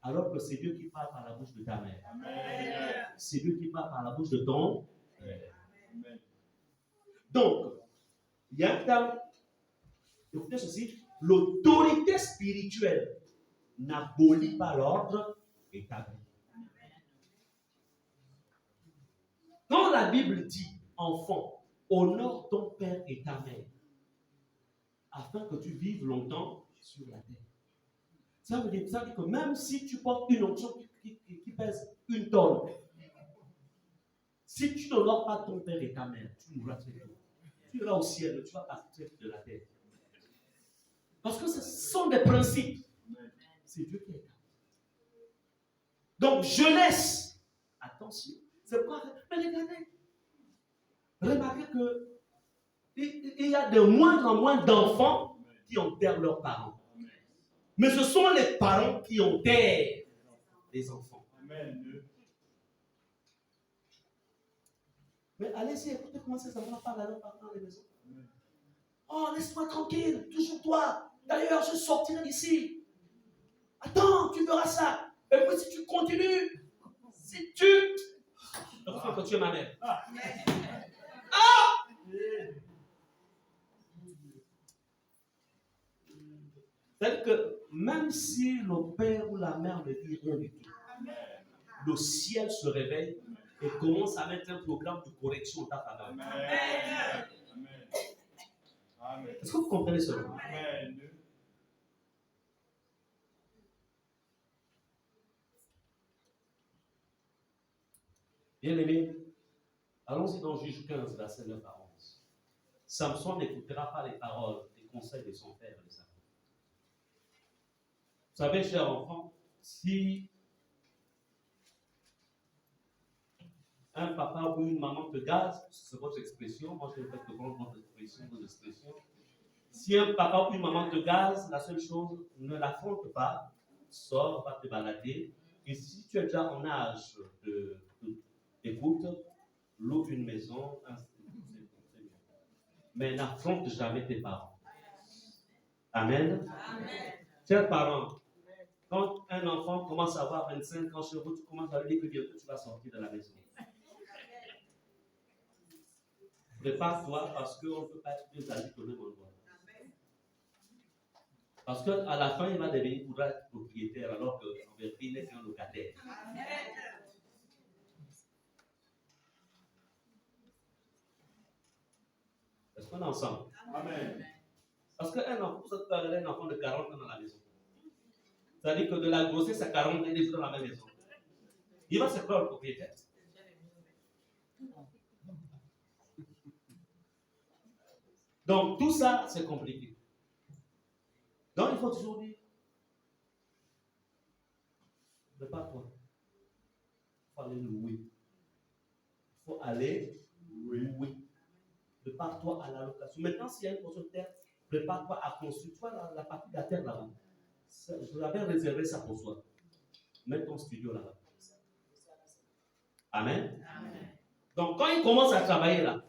Alors que c'est Dieu qui parle par la bouche de ta mère. Amen. C'est Dieu qui parle par la bouche de ton père. Donc, il y a un terme, écoutez ceci, l'autorité spirituelle n'abolit pas l'ordre établi. Quand la Bible dit, enfant, honore ton père et ta mère, afin que tu vives longtemps sur la terre. Ça veut dire que même si tu portes une onction qui pèse 1 tonne, si tu n'honores pas ton père et ta mère, tu mourras très tôt. Tu iras au ciel, tu vas partir de la terre. Parce que ce sont des principes. C'est Dieu qui est là. Donc, jeunesse, attention, c'est pas. Mais regardez, remarquez que il y a de moins en moins d'enfants qui enterrent leurs parents. Mais ce sont les parents qui enterrent les enfants. Mais allez-y, écoutez comment ces enfants parlent à leurs parents dans les maisons. Oh, laisse-moi tranquille, toujours toi. D'ailleurs, je sortirai d'ici. Attends, tu verras ça. Et puis si tu continues, si tu... Donc, il faut que tu es ma mère. Ah! C'est-à-dire que même si le père ou la mère ne dit rien du tout, le ciel se réveille et commence à mettre un programme de correction en ta faveur. Est-ce que vous comprenez cela? Bien aimé, allons-y dans Juge 15, verset 9 à 11. Samson n'écoutera pas les paroles, les conseils de son père et de sa mère. Vous savez, chers enfants, si un papa ou une maman te gaze, c'est votre expression, moi je ne fais que prendre votre expression, vos expressions. Si un papa ou une maman te gaze, la seule chose, ne l'affronte pas, sors, va te balader. Et si tu es déjà en âge d'écoute, loue une maison, mais n'affronte jamais tes parents. Amen. Amen. Chers parents, quand un enfant commence à avoir 25 ans chez vous, tu commences à lui dire que bientôt tu vas sortir de la maison. Prépare-toi parce qu'on ne peut pas être deux adultes au même endroit. Parce qu'à la fin, il va devenir, il voudra être propriétaire alors qu'en vérité, il n'est qu'un locataire. Est-ce qu'on est ensemble? Amen. Parce qu'un enfant, vous peut avoir un enfant de 40 ans dans la maison. C'est-à-dire que de la grossesse à 40 ans, il est dans la même maison. Il va se croire propriétaire. Donc, tout ça, c'est compliqué. Donc, il faut toujours dire, prépare-toi. Il faut aller louer. Il faut aller louer. Prépare-toi à la location. Maintenant, s'il y a une portion de terre, prépare-toi à construire. Tu vois la partie de la terre là-bas. Je vous avais réservé ça pour toi. Mets ton studio là-bas. Amen. Amen. Donc, quand il commence à travailler là,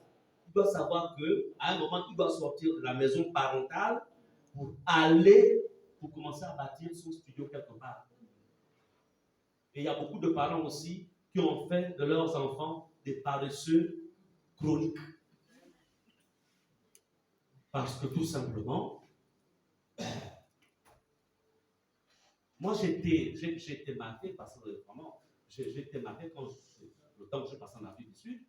il doit savoir qu'à un moment, il doit sortir de la maison parentale pour commencer à bâtir son studio quelque part. Et il y a beaucoup de parents aussi qui ont fait de leurs enfants des paresseux chroniques. Parce que tout simplement, moi j'ai été marqué parce que vraiment, j'ai été marqué quand le temps que je passe en Afrique du Sud,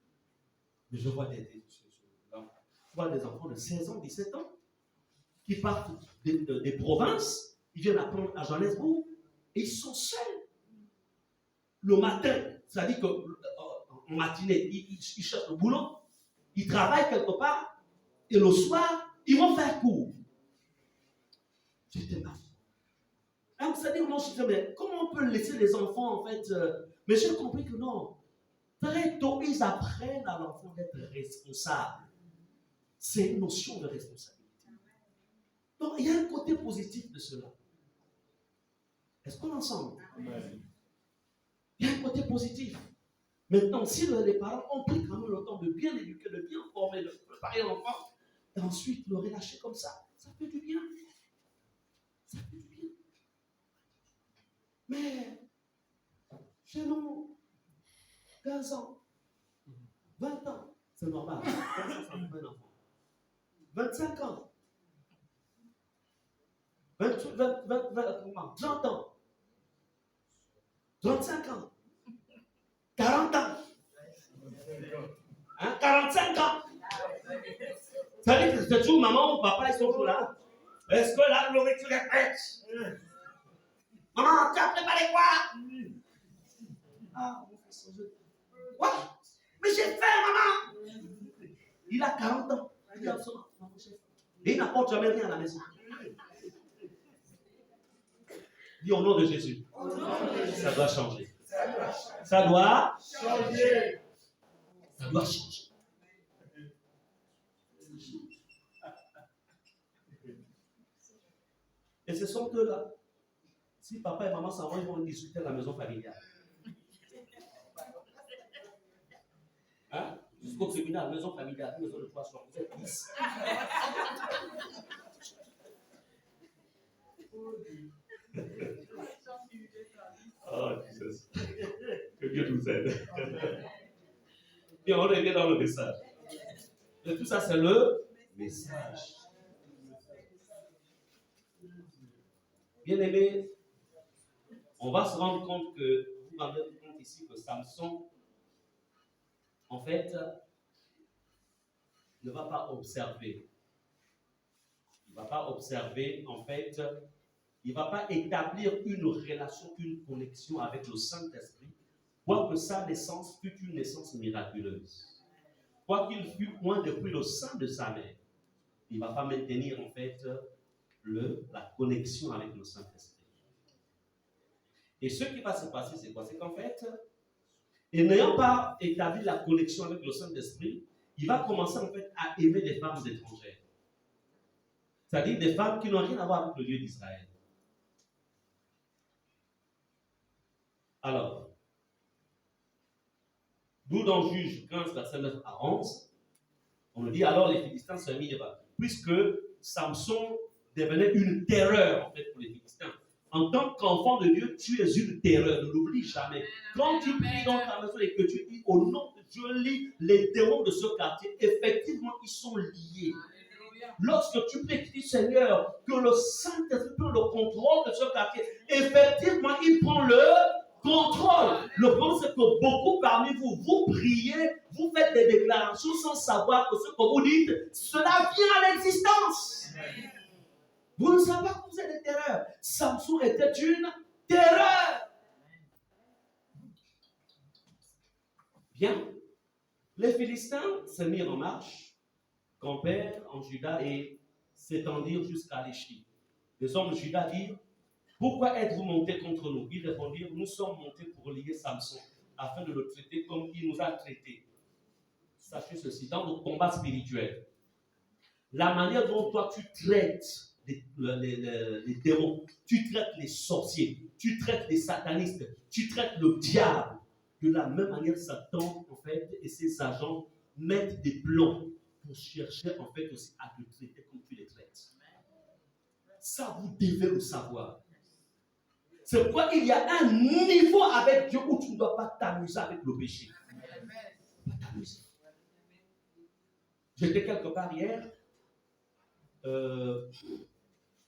mais je vois des enfants de 16 ans, 17 ans qui partent des provinces, ils viennent apprendre à Johannesburg et ils sont seuls. Le matin, c'est-à-dire qu'en matinée, ils cherchent le boulot, ils travaillent quelque part et le soir, ils vont faire cours. J'étais marqué. Vous savez, moi je disais, mais comment on peut laisser les enfants en fait mais j'ai compris que non. Très tôt, ils apprennent à l'enfant d'être responsable. C'est une notion de responsabilité. Donc, il y a un côté positif de cela. Est-ce qu'on est ensemble? Amen. Il y a un côté positif. Maintenant, si les parents ont pris quand même le temps de bien éduquer, de bien former, de préparer l'enfant, et ensuite le relâcher comme ça fait du bien. Ça fait du bien. Mais, chez nous, 15 ans, 20 ans, c'est normal. 25 ans, 30 ans, 35 ans, 40 ans, 45 ans. Ça veut dire que c'est toujours maman ou papa, ils sont toujours là. Est-ce que la nourriture est prête? Maman, tu as préparé quoi? Ah, quoi? Mais j'ai faim, maman! Il a 40 ans. Il a son et il n'apporte jamais rien à la maison. Dis au nom de Jésus. Ça doit changer. Ça doit changer. Ça doit changer. Et ce sont eux-là. Si papa et maman s'en vont, ils vont discuter à la maison familiale. Hein? Jusqu'au tribunal, maison familiale, maison de 3 chambres. Vous êtes 10. Oh, Jésus. Que Dieu nous aide. Et on revient dans le message. Et tout ça, c'est le message. Bien aimé, on va se rendre compte que, vous vous rendez compte ici que Samson, en fait, ne va pas observer. Il ne va pas observer, en fait, il ne va pas établir une relation, une connexion avec le Saint-Esprit, quoique sa naissance fut une naissance miraculeuse. Quoiqu'il fût point depuis le sein de sa mère, il ne va pas maintenir, en fait, la connexion avec le Saint-Esprit. Et ce qui va se passer, c'est quoi? C'est qu'en fait, et n'ayant pas établi la connexion avec le Saint-Esprit, il va commencer en fait à aimer des femmes étrangères. C'est-à-dire des femmes qui n'ont rien à voir avec le Dieu d'Israël. Alors, d'où dans Juge 15, verset 9 à 11, on nous dit alors les Philistins se mirent, puisque Samson devenait une terreur en fait pour les Philistins. En tant qu'enfant de Dieu, tu es une terreur, ne l'oublie jamais. Quand tu pries dans ta maison et que tu dis au nom de Dieu, lis les démons de ce quartier, effectivement, ils sont liés. Lorsque tu pries, tu dis Seigneur, que le Saint-Esprit prenne le contrôle de ce quartier, effectivement, il prend le contrôle. Le problème, c'est que beaucoup parmi vous, vous priez, vous faites des déclarations sans savoir que ce que vous dites, cela vient à l'existence. Vous ne savez pas que vous êtes des terreurs. Samson était une terreur. Bien. Les Philistins se mirent en marche. campèrent en Juda et s'étendirent jusqu'à l'Échine. Les hommes de Juda dirent, pourquoi êtes-vous montés contre nous? Ils répondirent, nous sommes montés pour lier Samson, afin de le traiter comme il nous a traités. Sachez ceci, dans le combat spirituel, la manière dont toi tu traites les démons, tu traites les sorciers, tu traites les satanistes, tu traites le diable, de la même manière Satan en fait et ses agents mettent des plans pour chercher en fait aussi à te traiter comme tu les traites. Ça vous devez le savoir. C'est pourquoi il y a un niveau avec Dieu où tu ne dois pas t'amuser avec le péché. Pas t'amuser. J'étais quelque part hier,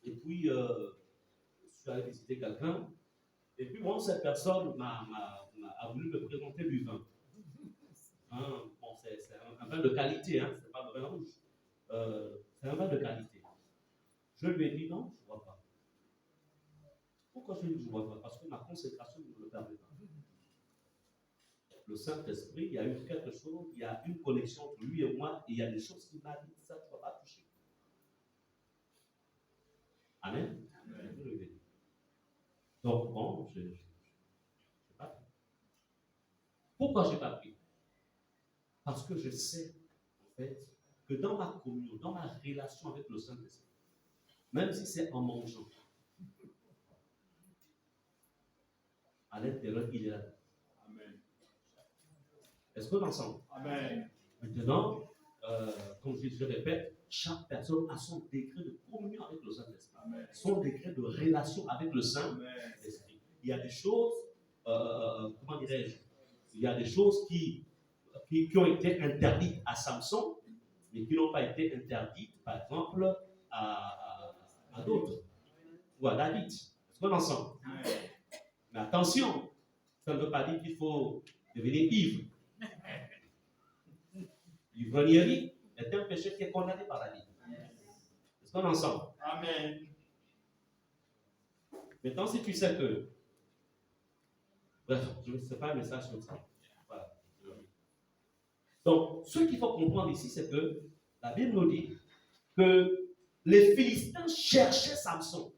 et puis je suis allé visiter quelqu'un, et puis moi, cette personne a voulu me présenter du vin. Hein, bon, c'est un vin de qualité, hein, c'est pas le vin rouge. C'est un vin de qualité. Je lui ai dit non, je ne bois pas. Pourquoi je lui ai dit je ne bois pas? Parce que ma consécration ne me le permet pas. Le Saint-Esprit, il y a eu quelque chose, il y a une connexion entre lui et moi, et il y a des choses qu'il m'a dit, ça tu ne vas pas toucher. Amen. Amen. Donc, bon, je n'ai pas pris. Pourquoi je n'ai pas pris? Parce que je sais, en fait, que dans ma communion, dans ma relation avec le Saint-Esprit, même si c'est en mangeant, à l'intérieur, il est là. Amen. Est-ce qu'on est ensemble? Amen. Maintenant, comme je répète, chaque personne a son degré de communion avec le Saint-Esprit, son degré de relation avec le Saint-Esprit. Il y a des choses, comment dirais-je, il y a des choses qui ont été interdites à Samson, mais qui n'ont pas été interdites, par exemple, à d'autres, ou à David. Est-ce qu'on est ensemble? Mais attention, ça ne veut pas dire qu'il faut devenir ivre. L'ivrognerie est un péché qui est condamné par la Bible. Est-ce qu'on est ensemble? Amen. Maintenant, si tu sais que... Bref, je ne sais pas un message comme ça. Voilà. Donc, ce qu'il faut comprendre ici, c'est que la Bible nous dit que les Philistins cherchaient Samson.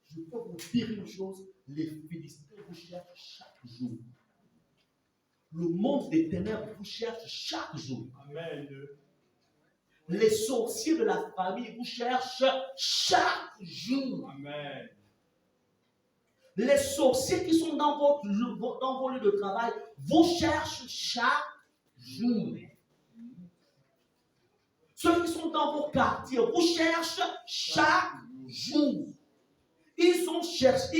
Je peux vous dire une chose, les Philistins vous cherchent chaque jour. Le monde des ténèbres vous cherche chaque jour. Amen. Les sorciers de la famille vous cherchent chaque jour. Amen. Les sorciers qui sont dans vos lieux de travail vous cherchent chaque jour. Ceux qui sont dans vos quartiers vous cherchent chaque jour. Ils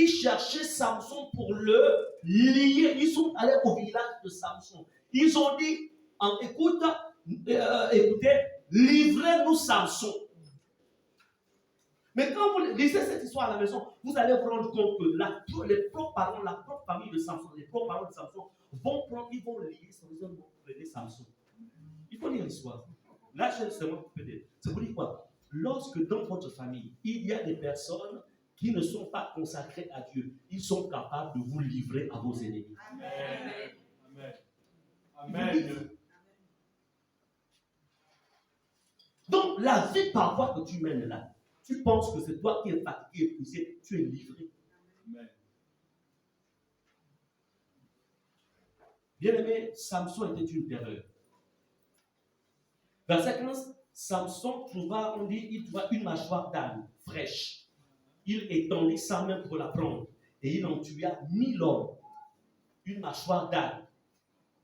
cherchaient Samson pour le lier. Ils sont allés au village de Samson. Ils ont dit, écoutez, livrez-nous Samson. Mais quand vous lisez cette histoire à la maison, vous allez vous rendre compte que les propres parents, la propre famille de Samson, les propres parents de Samson ils vont lier Samson. Il faut lire l'histoire. Là, c'est moi qui peux dire. C'est pour dire quoi? Lorsque dans votre famille, il y a des personnes qui ne sont pas consacrés à Dieu, ils sont capables de vous livrer à vos ennemis. Amen. Amen. Amen. Donc, la vie par voie que tu mènes là, tu penses que c'est toi qui es fatigué, épuisé, tu es livré. Amen. Bien-aimé, Samson était une terreur. Verset 15, Samson trouva, il trouva une mâchoire d'âne fraîche. Il étendit sa main pour la prendre et il en tua 1000 hommes. Une mâchoire d'âne.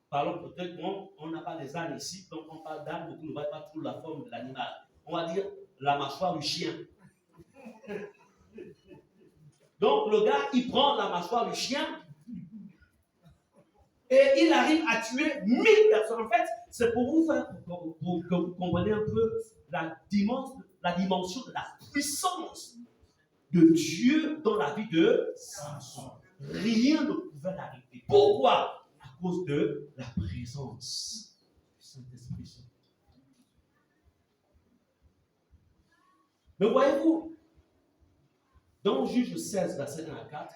Parlons peut-être, on n'a pas des ânes ici, donc on parle d'âne, beaucoup ne voient pas trop la forme de l'animal. On va dire la mâchoire du chien. Donc le gars, il prend la mâchoire du chien et il arrive à tuer 1000 personnes. En fait, c'est pour vous faire, pour que vous compreniez un peu la dimension de la puissance de Dieu dans la vie de Samson. Rien ne pouvait l'arrêter. Pourquoi? À cause de la présence du Saint-Esprit. Mais voyez-vous, dans Juge 16, verset 1 à 4,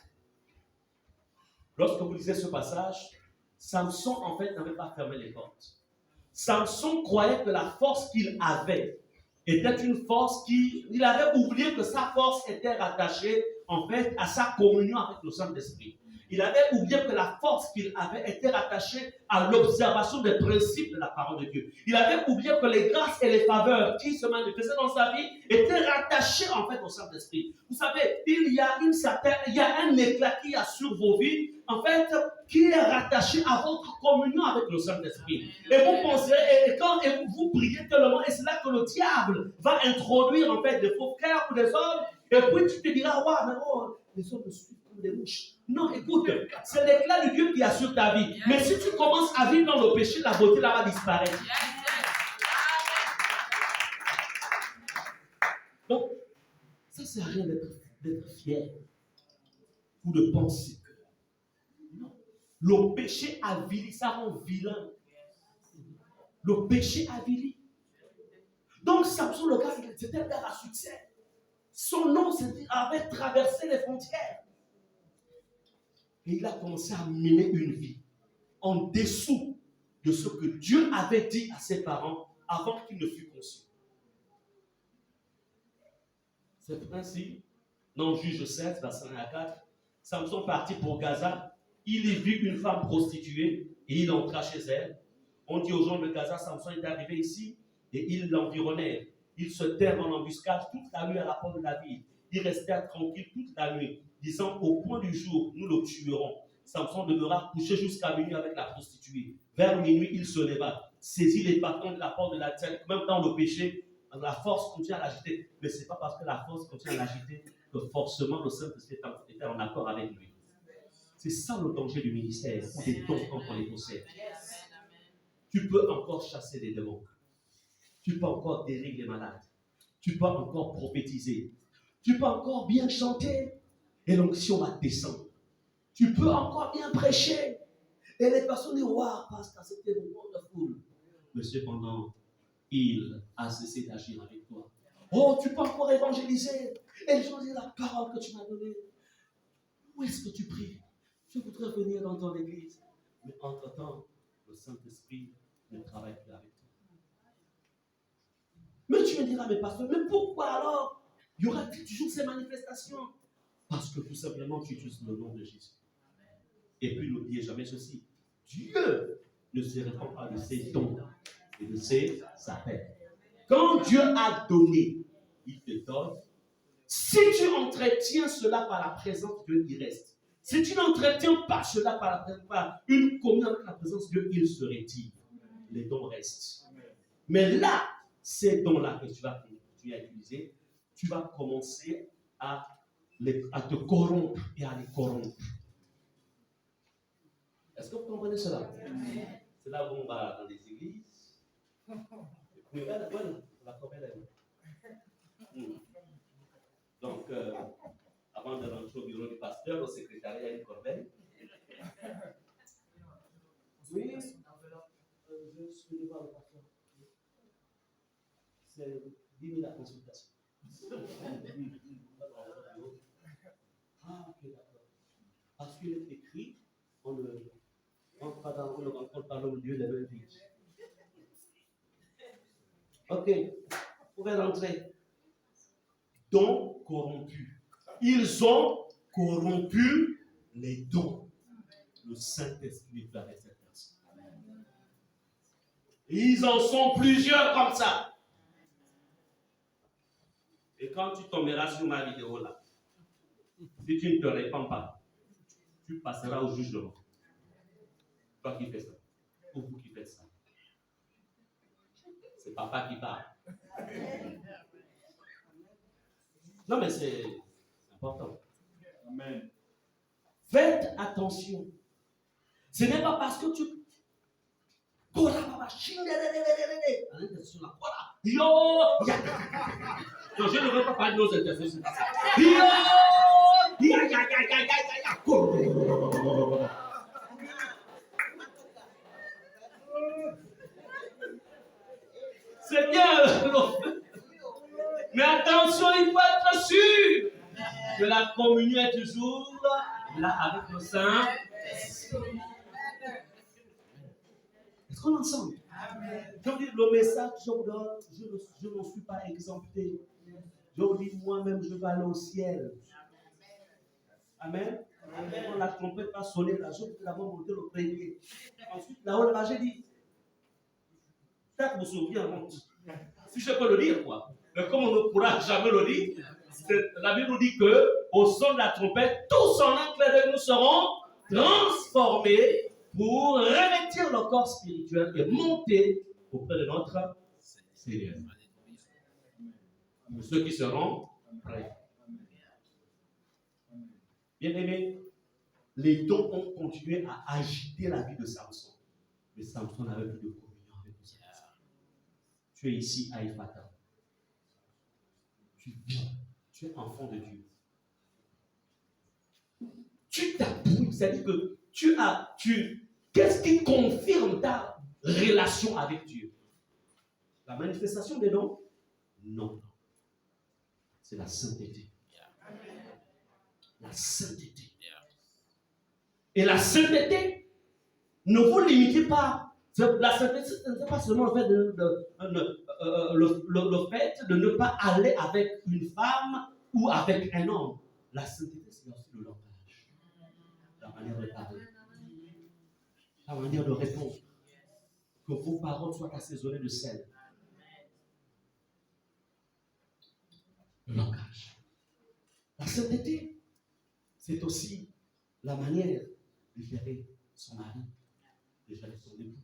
lorsque vous lisez ce passage, Samson en fait n'avait pas fermé les portes. Samson croyait que la force qu'il avait était une force il avait oublié que sa force était rattachée en fait à sa communion avec le Saint-Esprit. Il avait oublié que la force qu'il avait était rattachée à l'observation des principes de la parole de Dieu. Il avait oublié que les grâces et les faveurs qui se manifestaient dans sa vie étaient rattachées en fait au Saint-Esprit. Vous savez, il y a un éclat qui a sur vos vies, en fait, qui est rattaché à votre communion avec le Saint-Esprit. Et vous pensez, et quand vous priez tellement, et c'est là que le diable va introduire en fait des faux frères ou des hommes, et puis tu te diras, waouh, mais oh, les hommes me suivent comme des mouches. Non, écoute, c'est l'éclat de Dieu qui assure ta vie. Mais si tu commences à vivre dans le péché, la beauté là va disparaître. Donc, ça ne sert à rien d'être fier ou de penser que non. Le péché avilit, ça rend vilain. Le péché avilit. Donc, Samson, le gars, c'était un gars à succès. Son nom avait traversé les frontières. Et il a commencé à mener une vie en dessous de ce que Dieu avait dit à ses parents avant qu'il ne fût conçu. C'est ainsi, dans Juge 16, verset 1 à 4, Samson partit pour Gaza, il y vit une femme prostituée et il entra chez elle. On dit aux gens de Gaza, Samson est arrivé ici et ils l'environnèrent. Ils se terrent en embuscade toute la nuit à la porte de la ville. Ils restèrent tranquilles toute la nuit, disant au point du jour, nous le tuerons. Samson demeura couché jusqu'à minuit avec la prostituée. Vers minuit, il se leva, saisit les bâtons de la porte de la tête, même dans le péché, la force continue à l'agiter. Mais ce n'est pas parce que la force continue à l'agiter que forcément le Saint-Esprit était en accord avec lui. C'est ça le danger du ministère ou des dons quand on les possède. Tu peux encore chasser les démons. Tu peux encore guérir les malades. Tu peux encore prophétiser. Tu peux encore bien chanter. Et l'onction va descendre. Tu peux encore bien prêcher. Et les personnes disent, waouh, pasteur, c'était wonderful. Mais cependant, il a cessé d'agir avec toi. Oh, tu peux encore évangéliser. Et les gens disent la parole que tu m'as donnée. Où est-ce que tu pries? Je voudrais venir dans ton église. Mais entre-temps, le Saint-Esprit ne travaille plus avec toi. Mais tu me diras, mais pasteur, mais pourquoi alors il y aura-t-il toujours ces manifestations? Parce que tout simplement, tu utilises le nom de Jésus. Et puis, n'oubliez jamais ceci. Dieu ne se répand pas de ses dons et de ses appels. Quand Dieu a donné, il te donne. Si tu entretiens cela par la présence de Dieu, il reste. Si tu n'entretiens pas cela par une communion avec la présence de Dieu, il se retire. Les dons restent. Mais là, ces dons-là que tu vas utiliser, tu vas commencer à te corrompre et à les corrompre. Est-ce que vous comprenez cela? C'est là où on va dans les églises. Oui, voilà, la corbeille. Donc, avant de rentrer au bureau du pasteur, au secrétariat, il y a une corbeille. Oui, je suis venu voir le pasteur. C'est 10 000 la consultation. Ah, ok, d'accord. Parce qu'il est écrit, on ne rencontre pas l'homme Dieu des mêmes vies. Ok, vous pouvez rentrer. Dons corrompus. Ils ont corrompu les dons. Le Saint-Esprit va avec cette personne. Ils en sont plusieurs comme ça. Et quand tu tomberas sur ma vidéo là, si tu ne te répands pas, tu passeras au jugement. Toi qui fais ça, ou vous qui faites ça. C'est papa qui parle. Non, mais c'est important. Amen. Faites attention. Ce n'est pas parce que tu. Non, je ne veux pas parler de nos intercesseurs. C'est bien. Mais attention, il faut être sûr que la communion est toujours là avec le Saint. Est-ce qu'on est ensemble? Je vous dis, le message que je vous donne, je n'en suis pas exempté. Je vous dis, moi-même, je vais aller au ciel. Amen. Quand la trompette va sonner, là, je vais d'abord monter le premier. Ensuite, là-haut, là, j'ai dit, peut-être vous souvenez, si je peux le dire, quoi. Mais comme on ne pourra jamais le dire, la Bible nous dit que au son de la trompette, tous en un clin d'œil, nous serons transformés pour revêtir le corps spirituel et monter auprès de notre Seigneur. Pour ceux qui seront prêts. Bien aimés, les dons ont continué à agiter la vie de Samson. Mais Samson n'avait plus de communion avec le Seigneur. Tu es ici à Ephrata. Tu vis. Tu es enfant de Dieu. Tu t'appuies, c'est-à-dire que qu'est-ce qui confirme ta relation avec Dieu? La manifestation des dons? Non. C'est la sainteté. La sainteté. Et la sainteté, ne vous limitez pas. La sainteté, ce n'est pas seulement le fait de ne pas aller avec une femme ou avec un homme. La sainteté, c'est aussi le langage. La manière de parler. La manière de répondre. Que vos paroles soient assaisonnées de sel. Le langage. La sainteté, c'est aussi la manière de gérer son mari, de gérer son époux.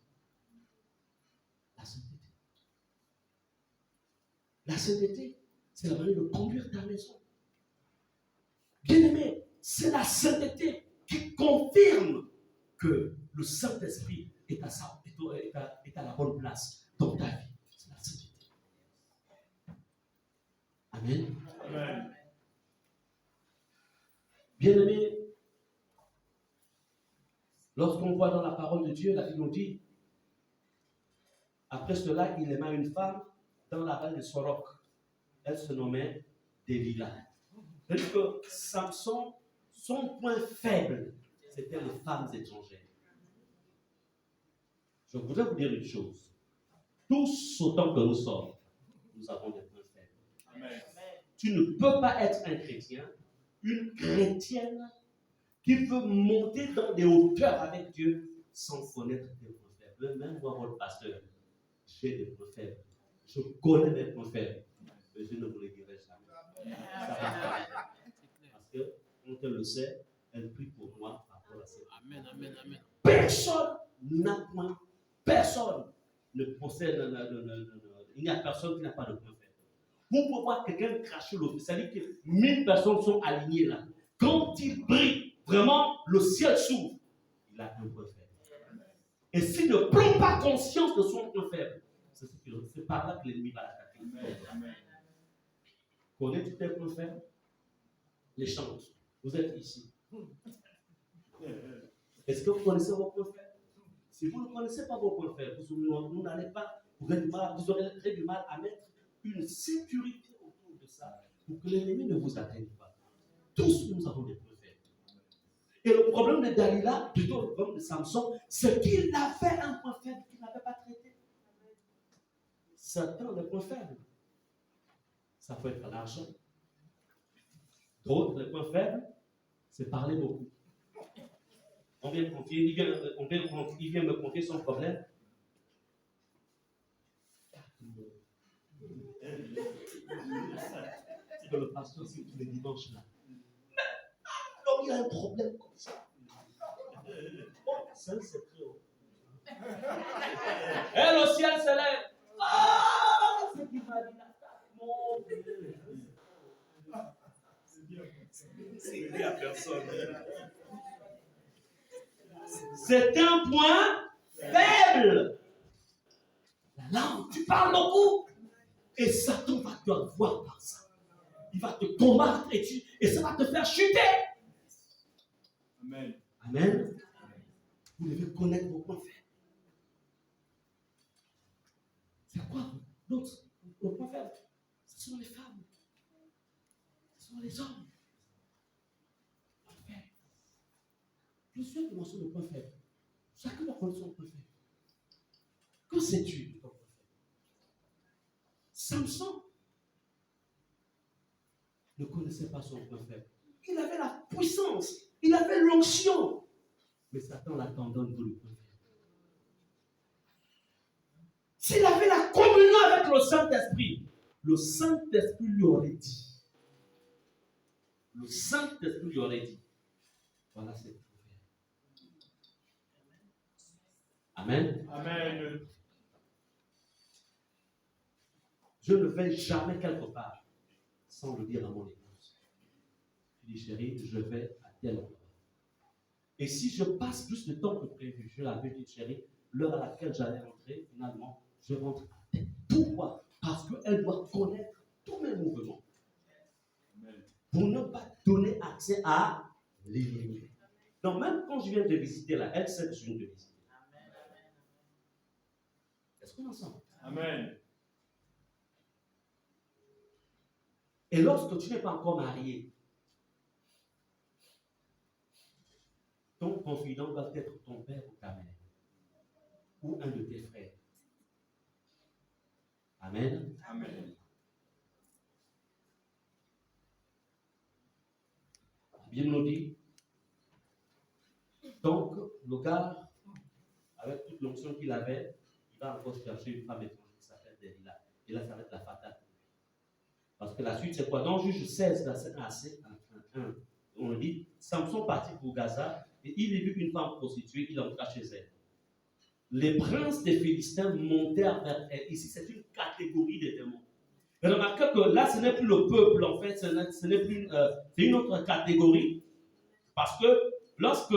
La sainteté. La sainteté, c'est la manière de conduire ta maison. Bien-aimé, c'est la sainteté qui confirme que le Saint-Esprit est à la bonne place dans ta vie. C'est la sainteté. Amen. Amen. Bien-aimé, lorsqu'on voit dans la parole de Dieu, la Bible nous dit, après cela, il aima une femme dans la vallée de Sorok. Elle se nommait Delilah. C'est-à-dire que Samson, son point faible, c'était les femmes étrangères. Je voudrais vous dire une chose. Tous autant que nous sommes, nous avons des points faibles. Amen. Tu ne peux pas être un chrétien, une chrétienne qui veut monter dans des hauteurs avec Dieu sans connaître tes points faibles. Même moi, votre pasteur, j'ai des points faibles. Je connais mes points faibles, mais je ne vous les dirai jamais. Ça va pas. Parce que, quand elle le sait, elle prie pour moi par rapport à ça. Amen, amen, amen. Personne n'a point, personne ne possède, il n'y a personne qui n'a pas de point faible. Vous pouvez voir quelqu'un cracher l'eau, c'est-à-dire que 1000 personnes sont alignées là. Quand il brille, vraiment, le ciel s'ouvre. Il a un point faible. Et s'il ne prend pas conscience de son point faible, c'est par là que l'ennemi va l'attaquer. Amen. Connais-tu tes points faibles? Les chantes. Vous êtes ici. Est-ce que vous connaissez vos points faibles? Si vous ne connaissez pas vos points faibles, vous n'allez pas, vous aurez très du mal à mettre une sécurité autour de ça pour que l'ennemi ne vous atteigne pas. Tous nous avons des points faibles. Et le problème de Dalila, plutôt le problème de Samson, c'est qu'il avait un point faible qu'il n'avait pas traité. Satan, le point faible, ça peut être l'argent. D'autres, les points faibles, c'est parler beaucoup. On vient il vient me confier son problème. C'est que le pasteur, c'est tous les dimanches là. Mais il y a un problème comme ça. Oh, c'est un secret. Et le ciel se lève. Ah, c'est qui m'a dit là. Mon Dieu. C'est dit à personne. C'est un point faible. La langue, tu parles beaucoup. Et Satan va te voir par ça. Il va te combattre et ça va te faire chuter. Amen. Amen. Vous devez connaître vos points faibles. C'est quoi d'autres? Vos points faibles, ce sont les femmes. Ce sont les hommes. Points faibles. Je suis une dimension de points faibles. Chacun doit connaître son point faible. Que sais-tu? Samson ne connaissait pas son point faible. Il avait la puissance, il avait l'onction. Mais Satan l'attendait pour le point faible. S'il avait la communion avec le Saint-Esprit lui aurait dit. Le Saint-Esprit lui aurait dit. Voilà ce qu'il faut faire. Amen. Amen. Je ne vais jamais quelque part sans le dire à mon épouse. Je dis, chérie, je vais à tel endroit. Et si je passe plus de temps que prévu, je l'avais dit, chérie, l'heure à laquelle j'allais rentrer, finalement, je rentre à tel. Pourquoi? Parce qu'elle doit connaître tous mes mouvements. Amen. Pour ne pas donner accès à l'ennemi. Donc, même quand je viens de visiter là, elle sait que je viens de visiter. Est-ce qu'on est ensemble? Amen. Et lorsque tu n'es pas encore marié, ton confident doit être ton père ou ta mère, ou un de tes frères. Amen. Amen. La Bible nous dit, donc le gars, avec toute l'onction qu'il avait, il va encore chercher une femme étrangère qui s'appelle Delilah. Et là, ça va être la fatale. Parce que la suite, c'est quoi? Dans Juge 16, verset 1, on dit, Samson partit pour Gaza et il y vit une femme prostituée, il entra chez elle. Les princes des Philistins montèrent vers elle. Ici, c'est une catégorie de démons. Et remarquez que là, ce n'est plus le peuple, en fait, ce n'est plus, c'est une autre catégorie. Parce que lorsque,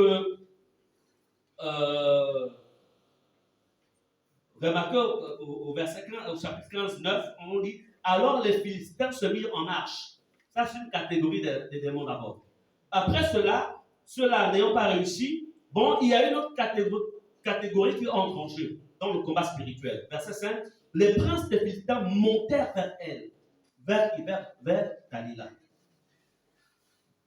remarquez au verset 15, au chapitre 15, 9, on dit, alors les Philistins se mirent en marche. Ça, c'est une catégorie de démons d'abord. Après ceux-là n'ayant pas réussi, bon, il y a une autre catégorie qui entre en jeu dans le combat spirituel. Verset 5, les princes des Philistins montèrent vers elle, vers Delilah,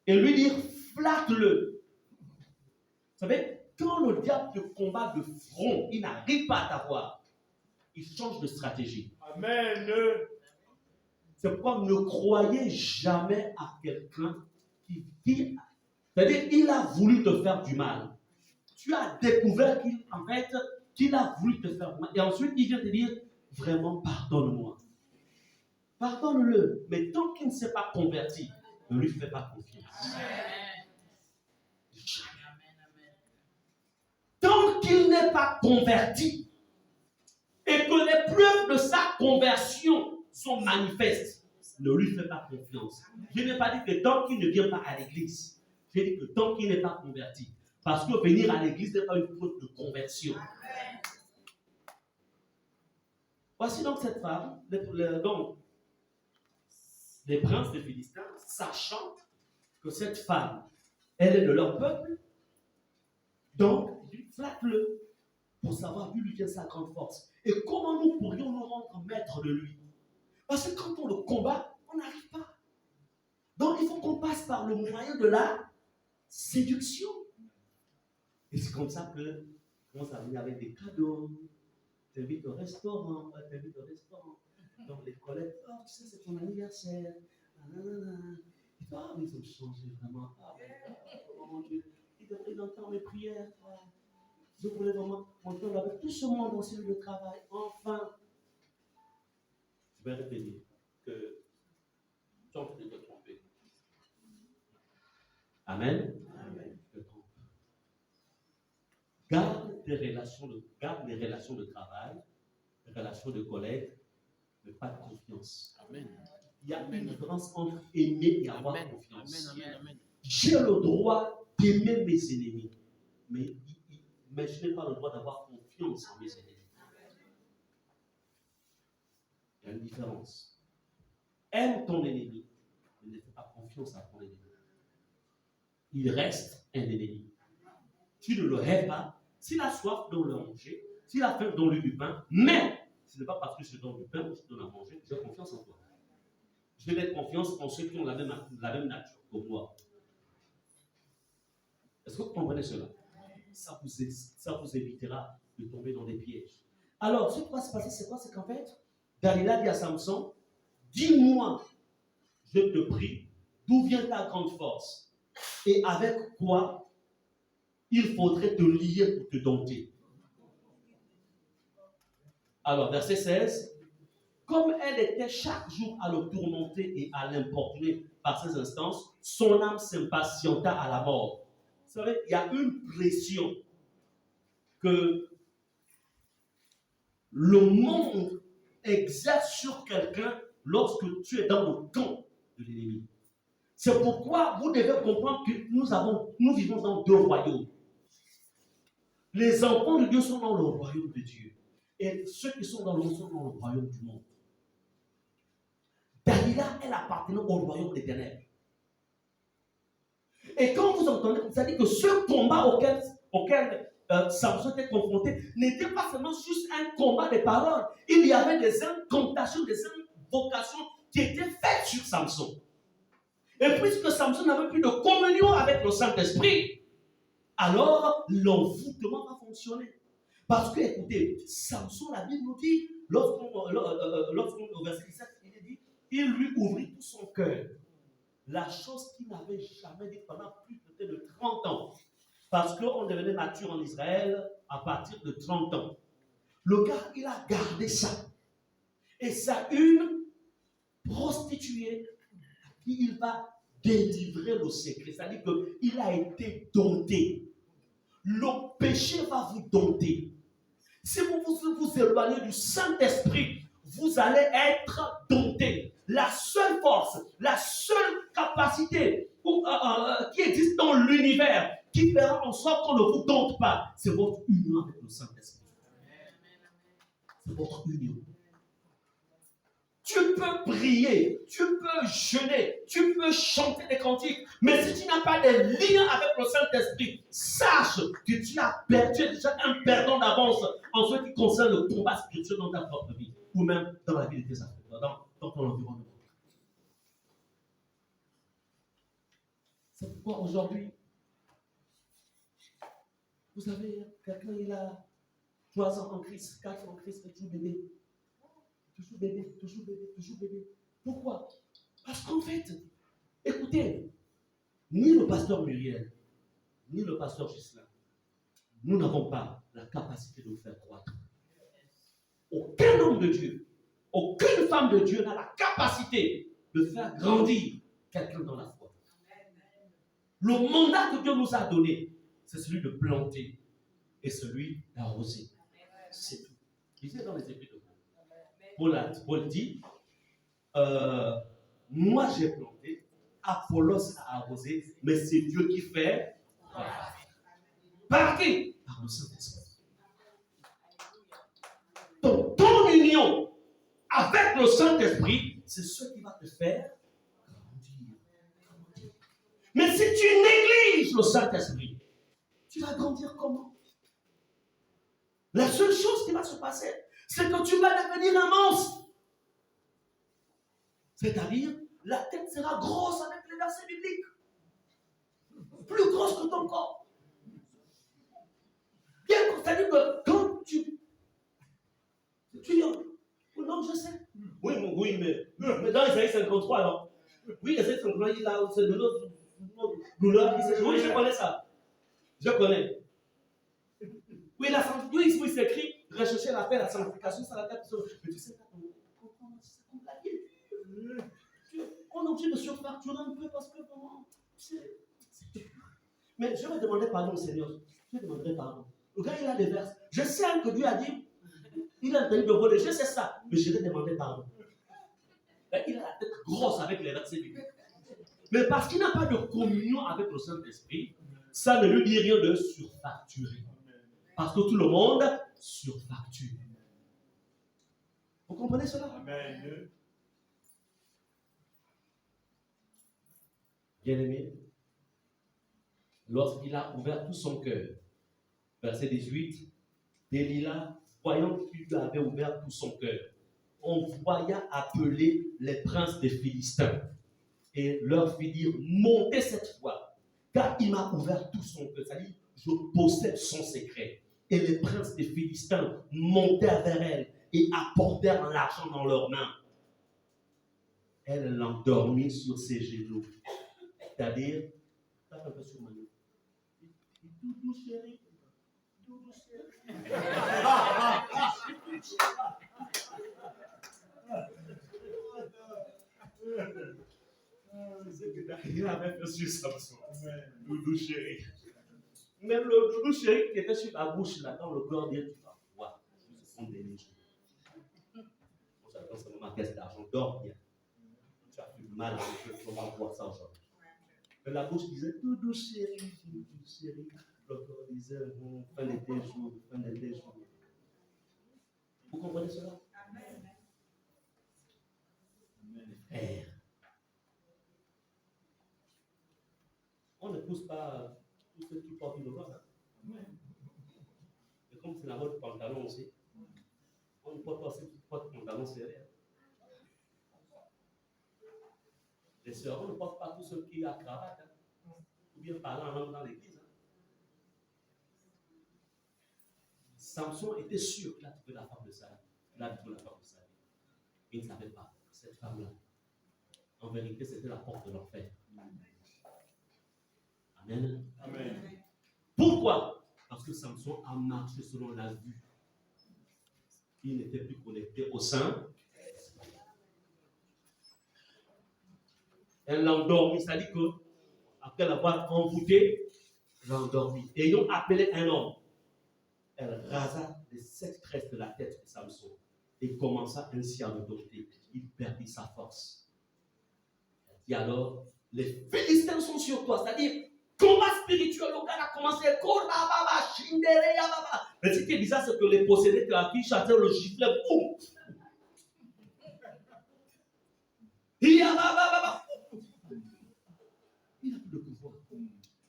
et lui dirent, flatte-le. Vous savez, quand le diable te combat de front, il n'arrive pas à t'avoir, il change de stratégie. Amen. C'est pourquoi ne croyez jamais à quelqu'un qui dit, c'est-à-dire il a voulu te faire du mal. Tu as découvert qu'il a voulu te faire du mal. Et ensuite, il vient te dire, vraiment, pardonne-moi. Pardonne-le. Mais tant qu'il ne s'est pas converti, ne lui fais pas confiance. Tant qu'il n'est pas converti et que les preuves de sa conversion sont manifestes, ne lui fais pas confiance. Je n'ai pas dit que tant qu'il ne vient pas à l'église, j'ai dit que tant qu'il n'est pas converti. Parce que venir à l'église n'est pas une faute de conversion. Voici donc cette femme, donc les princes des Philistins, sachant que cette femme, elle est de leur peuple, donc ils flattent-le pour savoir d'où lui vient sa grande force. Et comment nous pourrions nous rendre maîtres de lui? Parce que quand on le combat, on n'arrive pas. Donc il faut qu'on passe par le moyen de la séduction. Et c'est comme ça que commence à venir avec des cadeaux. T'invites au restaurant, Donc les collègues, oh, tu sais, c'est ton anniversaire. Et toi, mais ils ont changé vraiment. Oh mon Dieu, ils devraient entendre mes prières. Je voulais vraiment m'entendre avec tout ce monde aussi le travail. Enfin, je vais retenir que tu es en train de te tromper. Amen. Amen. Je te trompe. Garde les relations de travail, les relations de collègues, mais pas de confiance. Amen. Il y a une différence entre aimer et avoir confiance. Amen. J'ai le droit d'aimer mes ennemis, mais je n'ai pas le droit d'avoir confiance en mes ennemis. Il y a une différence. Aime ton ennemi, mais ne fais pas confiance à ton ennemi. Il reste un ennemi. Tu ne le hais pas. S'il a soif, donne-le à manger. S'il a faim, donne-lui du pain. Mais ce n'est pas parce que je te donne du pain ou je te donne à manger que j'ai confiance en toi. Je vais mettre confiance en ceux qui ont la même nature que moi. Est-ce que vous comprenez cela? Ça vous évitera de tomber dans des pièges. Alors, ce qui va se passer, c'est quoi? C'est qu'en fait, Dalila dit à Samson, dis-moi, je te prie, d'où vient ta grande force et avec quoi il faudrait te lier pour te dompter. Alors, verset 16, comme elle était chaque jour à le tourmenter et à l'importuner par ses instances, son âme s'impatienta à la mort. Vous savez, il y a une pression que le monde exerce sur quelqu'un lorsque tu es dans le camp de l'ennemi. C'est pourquoi vous devez comprendre que nous vivons dans deux royaumes. Les enfants de Dieu sont dans le royaume de Dieu. Et ceux qui sont dans le monde sont dans le royaume du monde. Dalila, elle appartenait au royaume des ténèbres. Et quand vous entendez, vous savez que ce combat auquel Samson était confronté n'était pas seulement juste un combat de paroles. Il y avait des incantations, des invocations qui étaient faites sur Samson. Et puisque Samson n'avait plus de communion avec le Saint-Esprit, alors l'envoûtement va fonctionner. Parce que, écoutez, Samson, la Bible nous dit, au verset 17, il dit, il lui ouvrit tout son cœur. La chose qu'il n'avait jamais dit pendant plus peut-être de 30 ans. Parce qu'on devenait mature en Israël à partir de 30 ans. Le gars, il a gardé ça. Et ça, une prostituée à qui il va délivrer le secret. C'est-à-dire qu'il a été dompté. Le péché va vous dompter. Si vous vous éloignez du Saint-Esprit, vous allez être dompté. La seule force, la seule capacité qui existe dans l'univers, qui fera en sorte qu'on ne vous dompte pas, c'est votre union avec le Saint-Esprit. C'est votre union. Tu peux prier, tu peux jeûner, tu peux chanter des cantiques, mais si tu n'as pas de lien avec le Saint-Esprit, sache que tu as déjà un perdant d'avance en ce qui concerne le combat spirituel dans ta propre vie, ou même dans la vie de tes affaires, dans ton environnement. C'est pourquoi aujourd'hui, vous savez, quelqu'un il a 3 ans en Christ, 4 ans en Christ, et tout bébé. Toujours bébé, toujours bébé, toujours bébé. Pourquoi? Parce qu'en fait, écoutez, ni le pasteur Muriel, ni le pasteur Gislain, nous n'avons pas la capacité de vous faire croître. Aucun homme de Dieu, aucune femme de Dieu n'a la capacité de faire grandir quelqu'un dans la foi. Le mandat que Dieu nous a donné, c'est celui de planter et celui d'arroser. C'est tout. Lisez dans les Épîtres. Paul dit, moi j'ai planté, Apollos a arrosé, mais c'est Dieu qui fait. Par qui? Par le Saint-Esprit. Donc ton union avec le Saint-Esprit, c'est ce qui va te faire grandir. Mais si tu négliges le Saint-Esprit, tu vas grandir comment? La seule chose qui va se passer, c'est que tu vas devenir un monstre. C'est-à-dire, la tête sera grosse avec les versets bibliques. Plus grosse que ton corps. C'est-à-dire que quand tu dis, non, je sais. Oui, mais dans Isaïe 53, alors. Oui, Isaïe 53, il a c'est de l'autre douleur. Oui, je connais ça. Je connais. Oui, c'est écrit. Rechercher la paix, la sanctification, ça la tête. Mais tu sais pas comment c'est compliqué. On est obligé de surfacturer un peu parce que comment. Mais je vais demander pardon au Seigneur. Je demanderai pardon. Le gars, il a des versets. Je sais que Dieu a dit, il a interdit de voler. Je sais ça. Mais je vais demander pardon. Il a la tête grosse avec les versets bibliques. Mais parce qu'il n'a pas de communion avec le Saint-Esprit, ça ne lui dit rien de surfacturer. Parce que tout le monde surfacture. Vous comprenez cela? Amen. Bien-aimé, lorsqu'il a ouvert tout son cœur, verset 18, Delilah, voyant qu'il lui avait ouvert tout son cœur, envoya appeler les princes des Philistins et leur fit dire, montez cette fois, car il m'a ouvert tout son cœur, c'est-à-dire, je possède son secret. Et les princes des Philistins montèrent vers elle et apportèrent l'argent dans leurs mains. Elle l'endormit sur ses genoux. C'est-à-dire, tape un peu sur ma main. Doudou chéri, doudou chéri. Il avait fait sur Samson. Doudou chéri. Même le doudou chéri qui était sur la bouche, là, dans le corps, dit, tu vas voir, ce sont des légions. On s'attend seulement à caisse d'argent, dors bien. Tu as plus mal avec eux, on va voir ça aujourd'hui. Mais la bouche disait, doudou chéri, le corps disait, fin d'été jour, fin d'été jour. Vous comprenez cela? Amen. Frère, on ne pousse pas tous ceux qui portent une robe. Hein? Et comme c'est la mode pantalon aussi, on ne porte pas ceux qui portent pantalon serré. Les sœurs, on ne porte pas tous ceux qui ont cravate, hein? Ou bien parler en langue dans l'église. Hein? Samson était sûr qu'il a trouvé la femme de sa vie. Il a trouvé la femme de sa vie. Il ne savait pas que cette femme-là, en vérité, c'était la porte de l'enfer. Amen. Amen. Pourquoi? Parce que Samson a marché selon la vue. Il n'était plus connecté au sein. Elle l'a endormi, c'est-à-dire que, après l'avoir envoûté, elle l'a endormi. Ayant appelé un homme, elle rasa les 7 tresses de la tête de Samson et commença ainsi à le dompter. Il perdit sa force. Elle dit alors, les Philistins sont sur toi, c'est-à-dire, combat spirituel, le gars a commencé, mais ce qui est bizarre, c'est que les possédés de la fille chassaient le giflet, boum. Il a plus de pouvoir.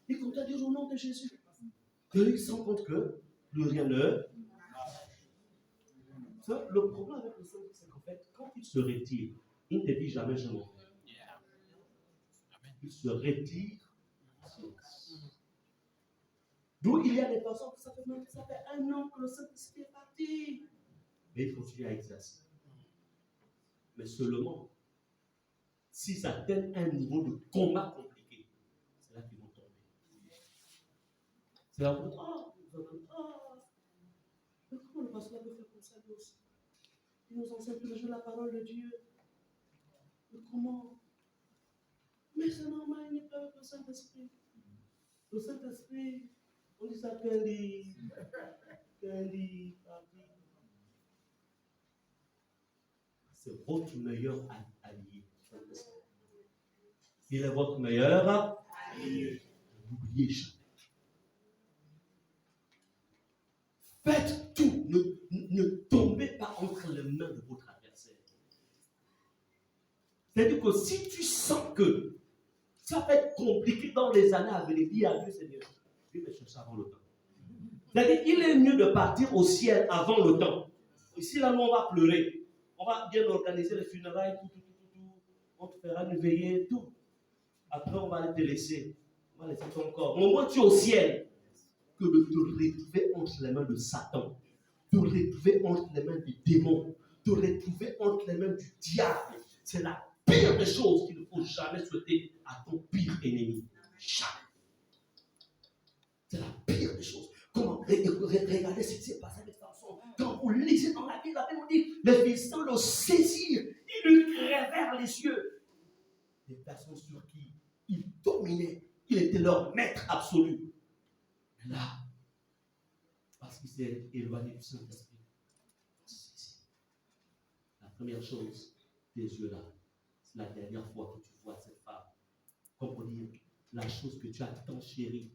Il compte à dire au nom de Jésus. Il se rend compte que plus rien ne. Le problème avec le Saint-Esprit, c'est qu'en fait, quand il se retire, il ne te dit jamais je m'en vais. Il se retire. D'où il y a des personnes que ça fait 1 an que le Saint-Esprit est parti. Mais il continue à exercer. Mais seulement, s'ils atteignent un niveau de combat compliqué, c'est là qu'ils vont tomber. C'est là où, mais comment le pasteur peut faire comme ça lui aussi? Il nous enseigne tous les jours la parole de Dieu. Mais comment? Mais c'est normal, il n'est pas avec le Saint-Esprit. Le Saint-Esprit, on dit ça Kelly, papi. C'est votre meilleur allié. Il est votre meilleur allié. N'oubliez jamais. Faites tout. Ne tombez pas entre les mains de votre adversaire. C'est-à-dire que si tu sens que ça va être compliqué dans les années à venir, dis à Dieu, Seigneur, Dieu va chercher avant le temps. C'est-à-dire qu'il est mieux de partir au ciel avant le temps. Ici, là, nous, on va pleurer. On va bien organiser les funérailles, tout. On te fera une veillée, tout. Après, on va te laisser. On va laisser ton corps. Mais au moins, tu es au ciel. Que de te retrouver entre les mains de Satan. Te retrouver entre les mains du démon. Te retrouver entre les mains du diable. C'est la pire des choses qu'il ne faut jamais souhaiter à ton pire ennemi. Jamais. C'est la pire des choses. Comment regardez ce qui s'est passé avec Samson. Quand vous lisez dans la Bible, on dit les Philistins le saisirent. Ils lui crevèrent les yeux. Des personnes sur qui il dominait. Il était leur maître absolu. Mais là, parce qu'il s'est éloigné du Saint-Esprit, la première chose, tes yeux là, c'est la dernière fois que tu vois cette femme. Comme pour dire, la chose que tu as tant chérie,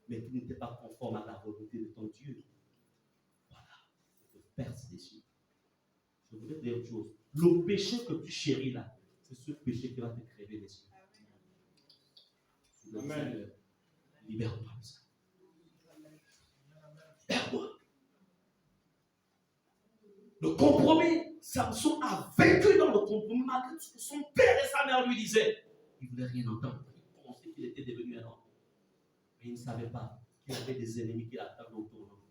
mais qui n'était pas conforme à la volonté de ton Dieu. Voilà, il te perce les yeux. Je voudrais dire autre chose. Le péché que tu chéris là, c'est ce péché qui va te crever les yeux. Amen. Libère-moi de ça. Libère-moi. Le compromis, Samson a vécu dans le compromis malgré ce que son père et sa mère lui disaient. Il ne voulait rien entendre. Il pensait qu'il était devenu un homme. Mais il ne savait pas qu'il avait des ennemis qui l'attendaient autour de lui.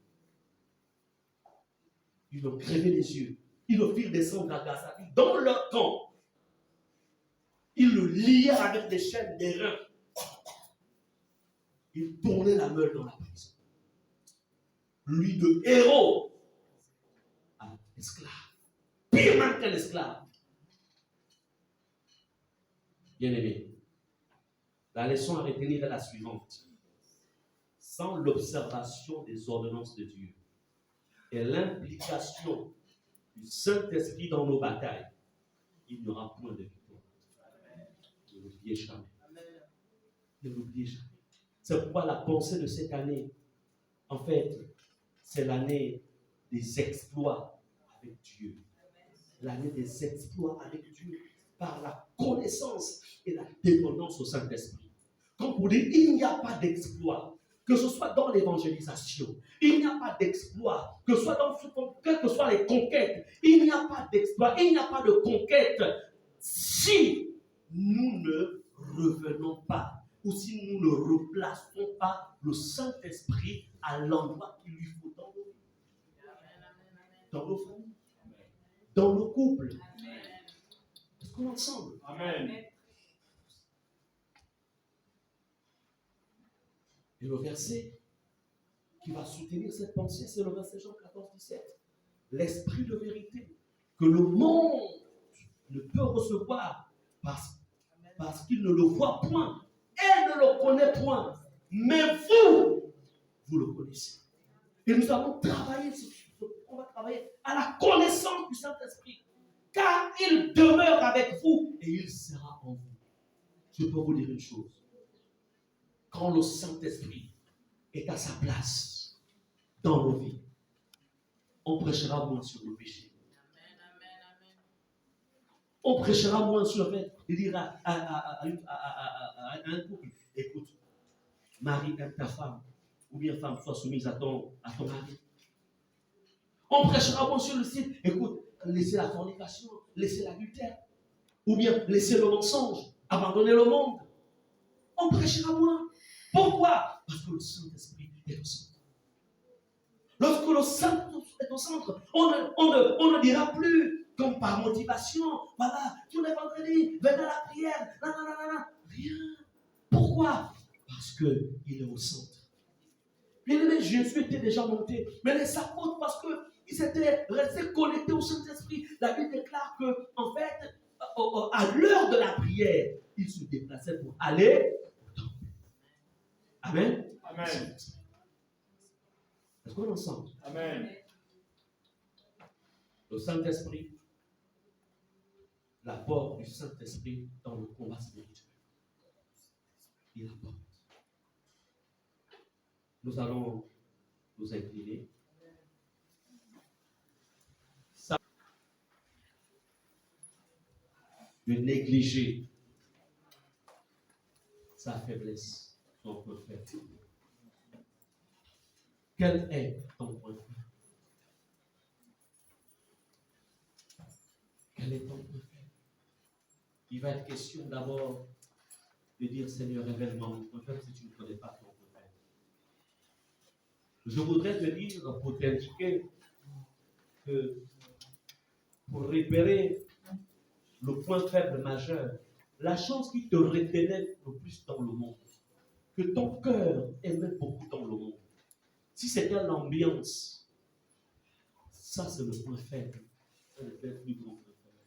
Ils lui ont crevé les yeux. ils le firent descendre à Gaza. Dans leur camp, ils le lièrent avec des chaînes, des reins. Ils tournaient la meule dans la prison. Lui de héros à esclave. Pire même qu'un esclave. Bien aimé, la leçon à retenir est la suivante. Sans l'observation des ordonnances de Dieu et l'implication du Saint-Esprit dans nos batailles, il n'y aura point de victoire. Ne l'oubliez jamais. Ne l'oubliez jamais. C'est pourquoi la pensée de cette année, en fait, c'est l'année des exploits avec Dieu. L'année des exploits avec Dieu par la connaissance et la dépendance au Saint-Esprit. Comme pour dire, il n'y a pas d'exploit, que ce soit dans l'évangélisation, il n'y a pas d'exploit, que ce soit dans quelles que soient les conquêtes, il n'y a pas d'exploit, il n'y a pas de conquête si nous ne revenons pas ou si nous ne replaçons pas le Saint-Esprit à l'endroit qu'il lui faut dans nos vies, dans nos familles, dans nos couples. Est-ce qu'on est ensemble? Amen. Et le verset qui va soutenir cette pensée, c'est le verset Jean 14, 17. L'esprit de vérité que le monde ne peut recevoir parce qu'il ne le voit point et ne le connaît point. Mais vous le connaissez. Et nous allons travailler, on va travailler à la connaissance du Saint-Esprit. Car il demeure avec vous et il sera en vous. Je peux vous dire une chose. Quand le Saint-Esprit est à sa place dans nos vies, on prêchera moins sur le péché. On prêchera moins sur le fait de dire à un couple, écoute, Marie aime ta femme, ou bien femme, sois soumise à ton mari. On prêchera moins sur le site, écoute, laissez la fornication, laissez l'adultère, ou bien laissez le mensonge, abandonnez le monde. On prêchera moins. Pourquoi? Parce que le Saint-Esprit est au centre. Lorsque le Saint-Esprit est au centre, on ne dira plus comme par motivation, voilà, tous les vendredis, venez à la prière, rien. Pourquoi? Parce qu'il est au centre. Bien aimé, Jésus était déjà monté, mais les apôtres, parce qu'ils étaient restés connectés au Saint-Esprit, la Bible déclare que, en fait, à l'heure de la prière, ils se déplaçaient pour aller au temple. Amen. Amen. Est-ce qu'on est ensemble? Amen. Le Saint-Esprit, l'apport du Saint-Esprit dans le combat spirituel. Il apporte. Nous allons nous incliner. Ça, de négliger sa faiblesse, son point faible. Quel est ton point faible? Quel est ton point faible? Il va être question d'abord de dire, Seigneur, révèle-moi mon point faible si tu ne connais pas ton point faible. Je voudrais te dire, pour t'indiquer que pour repérer le point faible majeur, la chose qui te retenait le plus dans le monde, que ton cœur aimait beaucoup dans le monde, si c'était l'ambiance, ça c'est le point faible. C'est le plus grand point faible.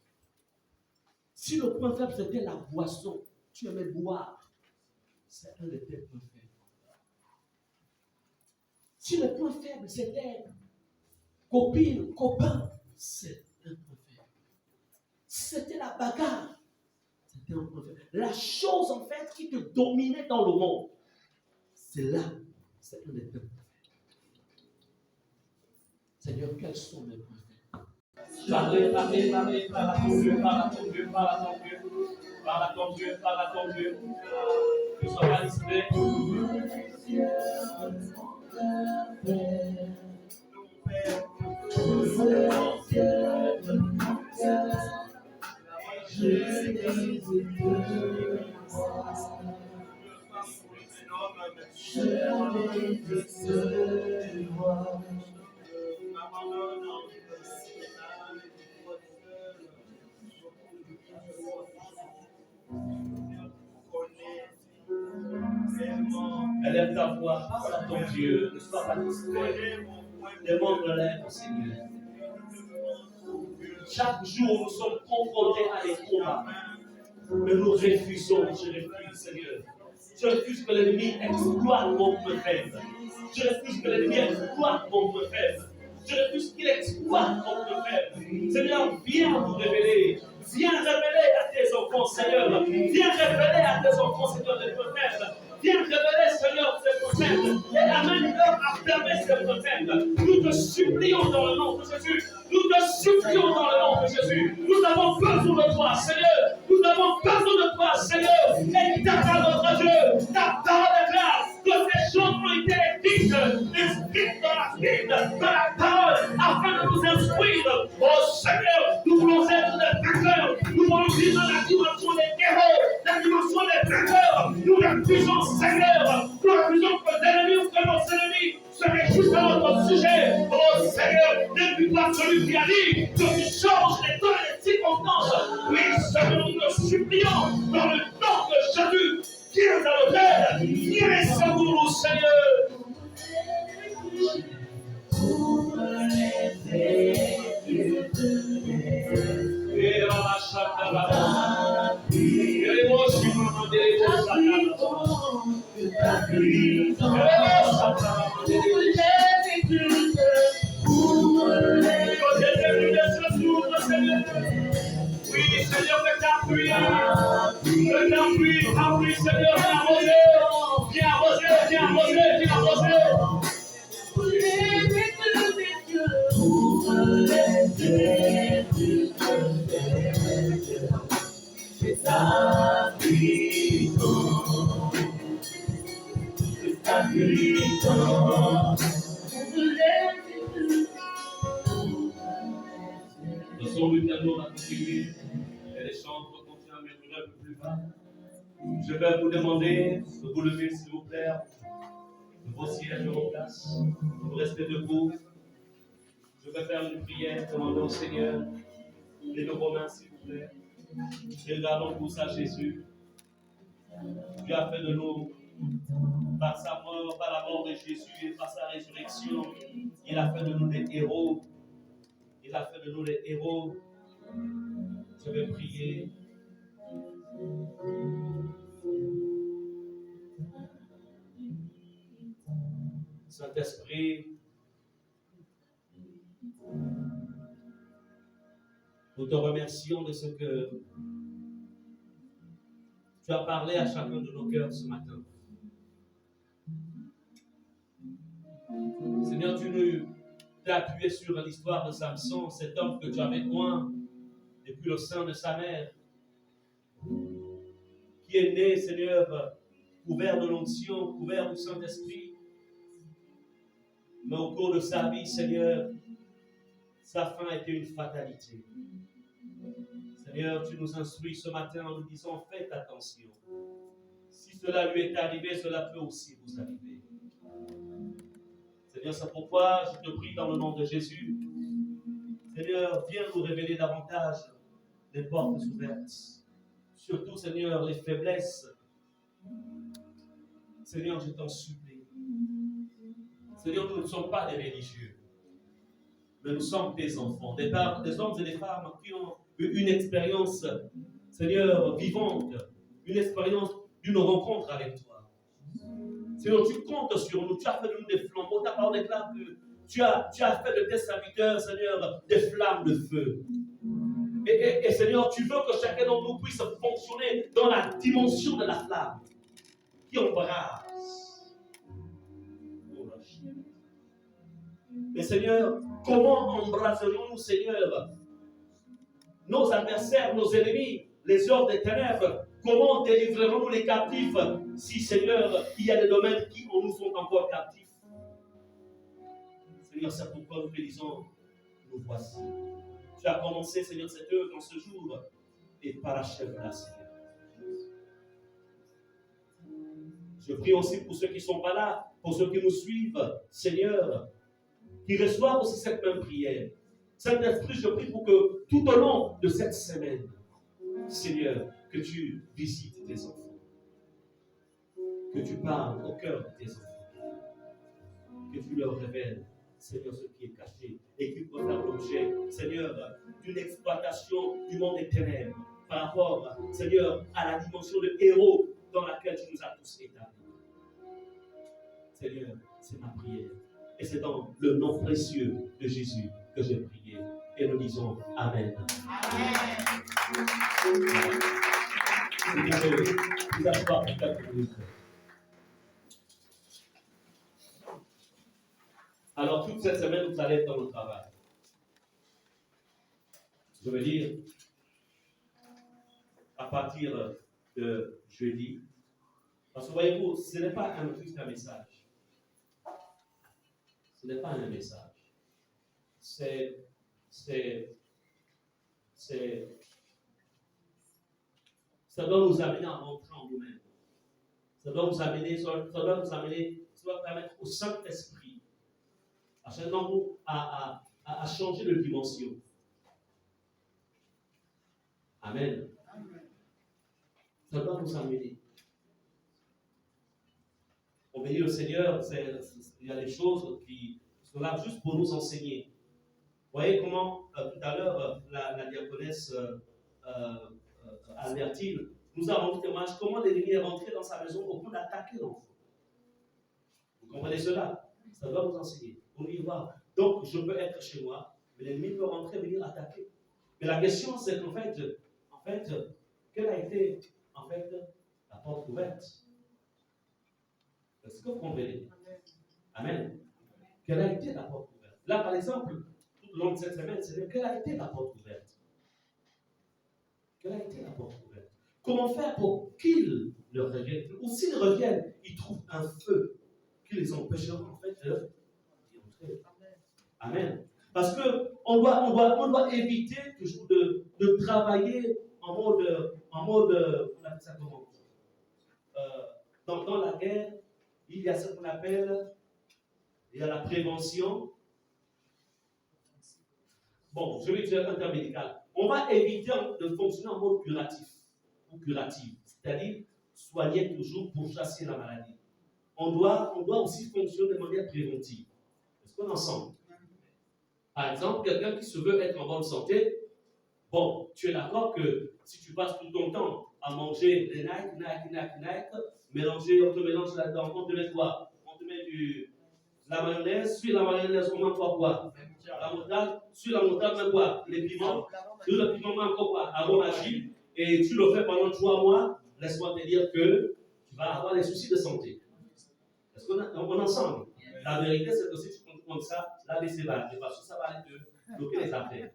Si le point faible c'était la boisson, tu aimais boire, c'est un de tes points faibles. Si le point faible c'était copine, copain, c'est un point faible. Si c'était la bagarre, c'était un point faible. La chose en fait qui te dominait dans le monde, c'est là, c'est un de tes points faibles. Seigneur, quels sont mes points faibles? Parle à ton Dieu, parle à ton Dieu, parle à ton Dieu, parle à ton Dieu, parle à ton Dieu. Que ce soit discret. Élève ta voix, parle à ton Dieu, ne sois pas distrait. Demande-le, Seigneur. Chaque jour, nous sommes confrontés à des combats. Mais nous refusons, je refuse, Seigneur. Je refuse que l'ennemi exploite mon faible. Je refuse que l'ennemi exploite mon faible. Je refuse qu'il exploite mon faible. Seigneur, viens nous révéler. Viens révéler à tes enfants, Seigneur. Viens révéler à tes enfants, Seigneur, les faibles. Viens révéler, Seigneur, ces prophètes. Et amène-leur à fermer ces prophètes. Nous te supplions dans le nom de Jésus. Nous te supplions dans le nom de Jésus. Nous avons besoin de toi, Seigneur. Nous avons besoin de toi, Seigneur. Et ta parole, notre Dieu. Ta parole déclare que ces choses ont été dites, inscrites dans la Bible, dans la parole, afin de nous instruire. Oh Seigneur, nous voulons être des vainqueurs. Nous voulons vivre dans la dimension des héros, la dimension des vainqueurs. Nous refusons, Seigneur. Nous refusons que l'ennemi ou que nos ennemis se réjouissent à notre sujet. Oh Seigneur, depuis toi celui qui a dit que tu changes les temps et les circonstances. Oui, Seigneur, nous te supplions dans le nom de Jésus. Viens dans notre aide. Viens et secours-nous, Seigneur. Et on va chanter là-bas. Et les mots qui nous demandent les mots oui, Seigneur, fais ta prière. Fais ta prière, Seigneur, viens arroser. Viens arroser, viens arroser, viens arroser. Le son du piano va continuer et les chants vont continuer à murmurer un peu plus bas. Je vais vous demander de vous lever, s'il vous plaît, de vos sièges, de vos places, de vous rester debout. Je vais faire une prière, demandant au Seigneur, les deux vos mains, s'il vous plaît. Et regardons tous à Jésus. Dieu a fait de nous, par sa mort, par la mort de Jésus et par sa résurrection, il a fait de nous des héros. Il a fait de nous des héros. Je vais prier. Saint-Esprit, nous te remercions de ce que tu as parlé à chacun de nos cœurs ce matin. Seigneur, tu t'es appuyé sur l'histoire de Samson, cet homme que tu avais oint depuis le sein de sa mère, qui est né, Seigneur, couvert de l'onction, couvert du Saint-Esprit. Mais au cours de sa vie, Seigneur, sa fin a été une fatalité. Seigneur, tu nous instruis ce matin en nous disant, faites attention. Si cela lui est arrivé, cela peut aussi vous arriver. Seigneur, c'est pourquoi je te prie dans le nom de Jésus. Seigneur, viens nous révéler davantage les portes ouvertes. Surtout, Seigneur, les faiblesses. Seigneur, je t'en supplie. Seigneur, nous ne sommes pas des religieux, mais nous sommes des enfants, des hommes et des femmes qui ont eu une expérience, Seigneur, vivante, une expérience d'une rencontre avec toi. Seigneur, tu comptes sur nous, tu as fait de nous des flambeaux, ta parole déclare que tu as fait de tes serviteurs, Seigneur, des flammes de feu. Et Seigneur, tu veux que chacun d'entre nous puisse fonctionner dans la dimension de la flamme qui embrase. Mais Seigneur, comment embraserions-nous, Seigneur, nos adversaires, nos ennemis, les œuvres des ténèbres? Comment délivrerons-nous les captifs si, Seigneur, il y a des domaines qui en nous sont encore captifs? Seigneur, c'est pourquoi nous te disons, nous voici. Tu as commencé, Seigneur, cette œuvre en ce jour et parachève-la, Seigneur. Je prie aussi pour ceux qui ne sont pas là, pour ceux qui nous suivent, Seigneur, qui reçoivent aussi cette même prière. Saint-Esprit, je prie pour que tout au long de cette semaine, Seigneur, que tu visites tes enfants. que tu parles au cœur de tes enfants, que tu leur révèles, Seigneur, ce qui est caché et qui peut faire l'objet, Seigneur, d'une exploitation du monde des ténèbres par rapport, Seigneur, à la dimension de héros dans laquelle tu nous as tous établis. Seigneur, c'est ma prière. Et c'est dans le nom précieux de Jésus que j'ai prié. Et nous disons Amen. Amen. Vous asseoir pour quelques minutes. Alors, toute cette semaine, vous allez être dans le travail. Je veux dire, à partir de jeudi, parce que voyez-vous, ce n'est pas juste un message. Ce n'est pas un message. Ça doit nous amener à rentrer en nous-mêmes. Ça doit permettre au Saint-Esprit à changer de dimension. Amen. Ça doit nous amener. On bénit le Seigneur, il y a des choses qui sont là juste pour nous enseigner. Vous voyez comment, tout à l'heure, la diaconesse Albertine nous a rendu témoignage comment l'ennemi est rentré dans sa maison au point d'attaquer l'enfant. Vous comprenez cela? Ça doit nous enseigner. On y va. Donc, je peux être chez moi, mais l'ennemi peut rentrer et venir attaquer. Mais la question, c'est qu'en fait, quelle a été, la porte ouverte? Est-ce que vous comprenez? Amen. Quelle a été la porte ouverte? Là, par exemple, tout au long de cette semaine, c'est quelle a été la porte ouverte? Quelle a été la porte ouverte? Comment faire pour qu'ils ne reviennent plus? Ou s'ils reviennent, ils trouvent un feu qui les empêchera d'y entrer. Amen. Parce qu'on doit éviter toujours de travailler en mode on appelle ça comment? Dans la guerre, il y a ce qu'on appelle, il y a la prévention. Bon, je vais utiliser un terme médical. On va éviter de fonctionner en mode curatif ou curatif, c'est-à-dire soigner toujours pour chasser la maladie. On doit aussi fonctionner de manière préventive. Est-ce qu'on est ensemble? Par exemple, quelqu'un qui se veut être en bonne santé, bon, tu es d'accord que si tu passes tout ton temps à manger des Nike, mélanger, on te mélange là-dedans, on te met quoi? On te met la mayonnaise, sur la mayonnaise, on met quoi? La moutarde, sur la moutarde, on met quoi? Les piments, sur le piment, on met encore quoi? Aromagile, et tu le fais pendant 3 mois, laisse-moi te dire que tu vas avoir des soucis de santé. Est-ce qu'on est ensemble? La vérité, c'est que si tu continues comme ça, la laisser battre, parce que ça va aller te bloquer les affaires.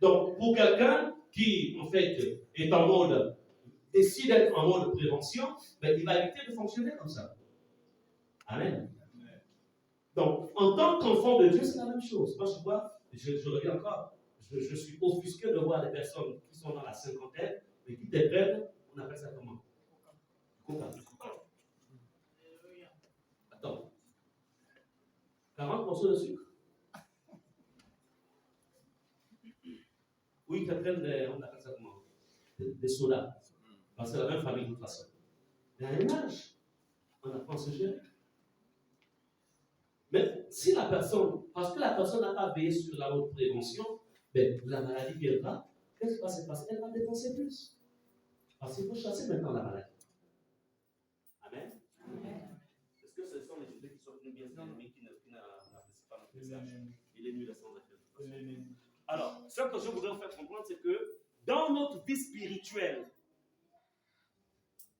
Donc, pour quelqu'un qui, en fait, est en mode, décide d'être en mode prévention, ben, il va éviter de fonctionner comme ça. Amen. Donc, en tant qu'enfant de Dieu, c'est la même chose. Moi, je vois, je reviens encore, je suis offusqué de voir des personnes qui sont dans la cinquantaine, mais qui te prennent, on appelle ça comment? Coca. Attends. 40% de sucre. Oui, ils te prennent on appelle ça comment? Des sodas. Parce que c'est la même famille de toute façon. Mais à un âge, on apprend à se gérer. Mais si la personne, parce que la personne n'a pas veillé sur la haute prévention, ben, la maladie viendra, qu'est-ce qui va se passer? Elle va dépenser plus. Parce qu'il faut chasser maintenant la maladie. Amen. Amen. Est-ce que ce sont les idées qui sont venues bien mais qui n'apprécient pas notre message? Il est nul à s'en faire. Alors, ce que je voudrais vous faire comprendre, c'est que dans notre vie spirituelle,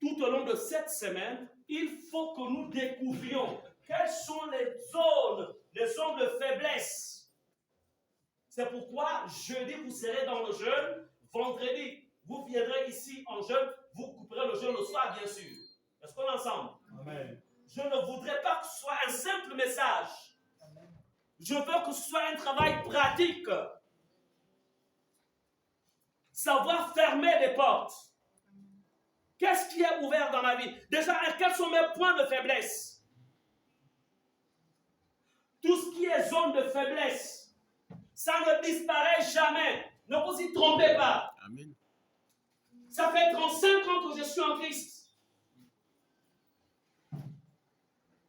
tout au long de cette semaine, il faut que nous découvrions quelles sont les zones de faiblesse. C'est pourquoi jeudi, vous serez dans le jeûne. Vendredi, vous viendrez ici en jeûne. Vous couperez le jeûne le soir, bien sûr. Est-ce qu'on est ensemble? Amen. Je ne voudrais pas que ce soit un simple message. Je veux que ce soit un travail pratique. Savoir fermer les portes. Qu'est-ce qui est ouvert dans ma vie? Déjà, quels sont mes points de faiblesse? Tout ce qui est zone de faiblesse, ça ne disparaît jamais. Ne vous y trompez pas. Amen. Ça fait 35 ans que je suis en Christ.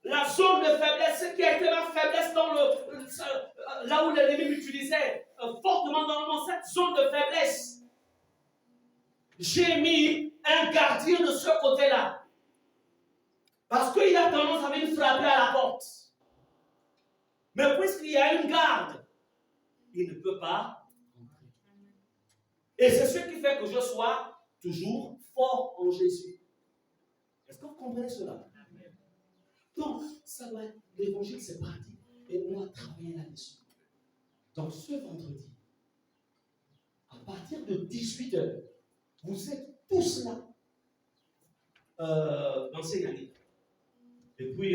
la zone de faiblesse, ce qui a été ma faiblesse dans là où l'ennemi m'utilisait fortement dans le monde, cette zone de faiblesse. J'ai mis un gardien de ce côté-là. Parce qu'il a tendance à venir frapper à la porte. Mais puisqu'il y a une garde, il ne peut pas entrer. Et c'est ce qui fait que je sois toujours fort en Jésus. Est-ce que vous comprenez cela? Donc, ça va être l'évangile, c'est parti. Et on va travailler là-dessus. Donc, ce vendredi, à partir de 18h, vous êtes tous là. L'enseignant. Et puis,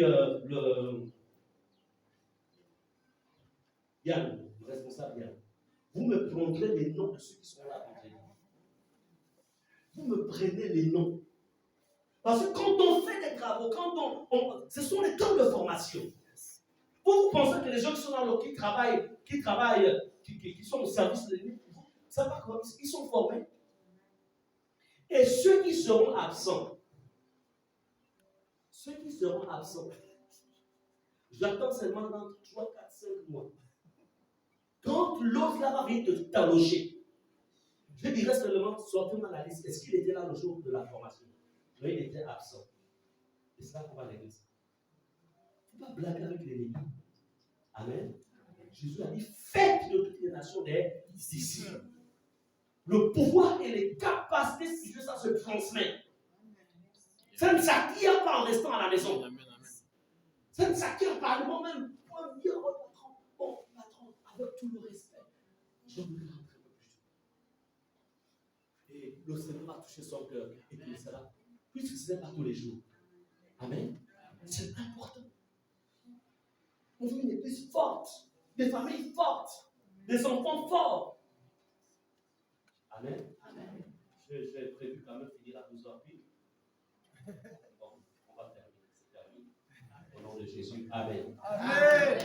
Yann, le responsable Yann, vous me prendrez les noms de ceux qui sont là. Vous me prenez les noms. Parce que quand on fait des travaux, ce sont les temps de formation. Vous pensez que les gens qui sont dans qui travaillent, qui sont au service de l'ennemi, ça va comment ils sont formés. Et ceux qui seront absents, j'attends seulement dans 3, 4, 5 mois. Quand l'autre là va venir te t'alloger, je dirais seulement, sortez-moi la liste. Est-ce qu'il était là le jour de la formation? Non, il était absent. Et c'est là qu'on va à l'église. Il ne faut pas blaguer avec l'ennemi. Amen. Jésus a dit, faites de toutes les nations des disciples. Le pouvoir et les capacités spirituelles, ça se transmet. Ça ne s'acquiert pas en restant à la maison. Ça ne s'acquiert pas moi-même. Pour dire au patron, bon, patron, avec tout le respect, je voudrais rentrer un peu plus tôt. Et le Seigneur va toucher son cœur. Et puis cela, puisque ce n'est pas tous les jours. Amen. C'est important. On veut une église forte, des familles fortes, des enfants forts. Amen. Amen. J'ai prévu quand même finir à 12h pile. Bon, on va terminer. C'est terminé. Au nom de Jésus. Amen. Amen.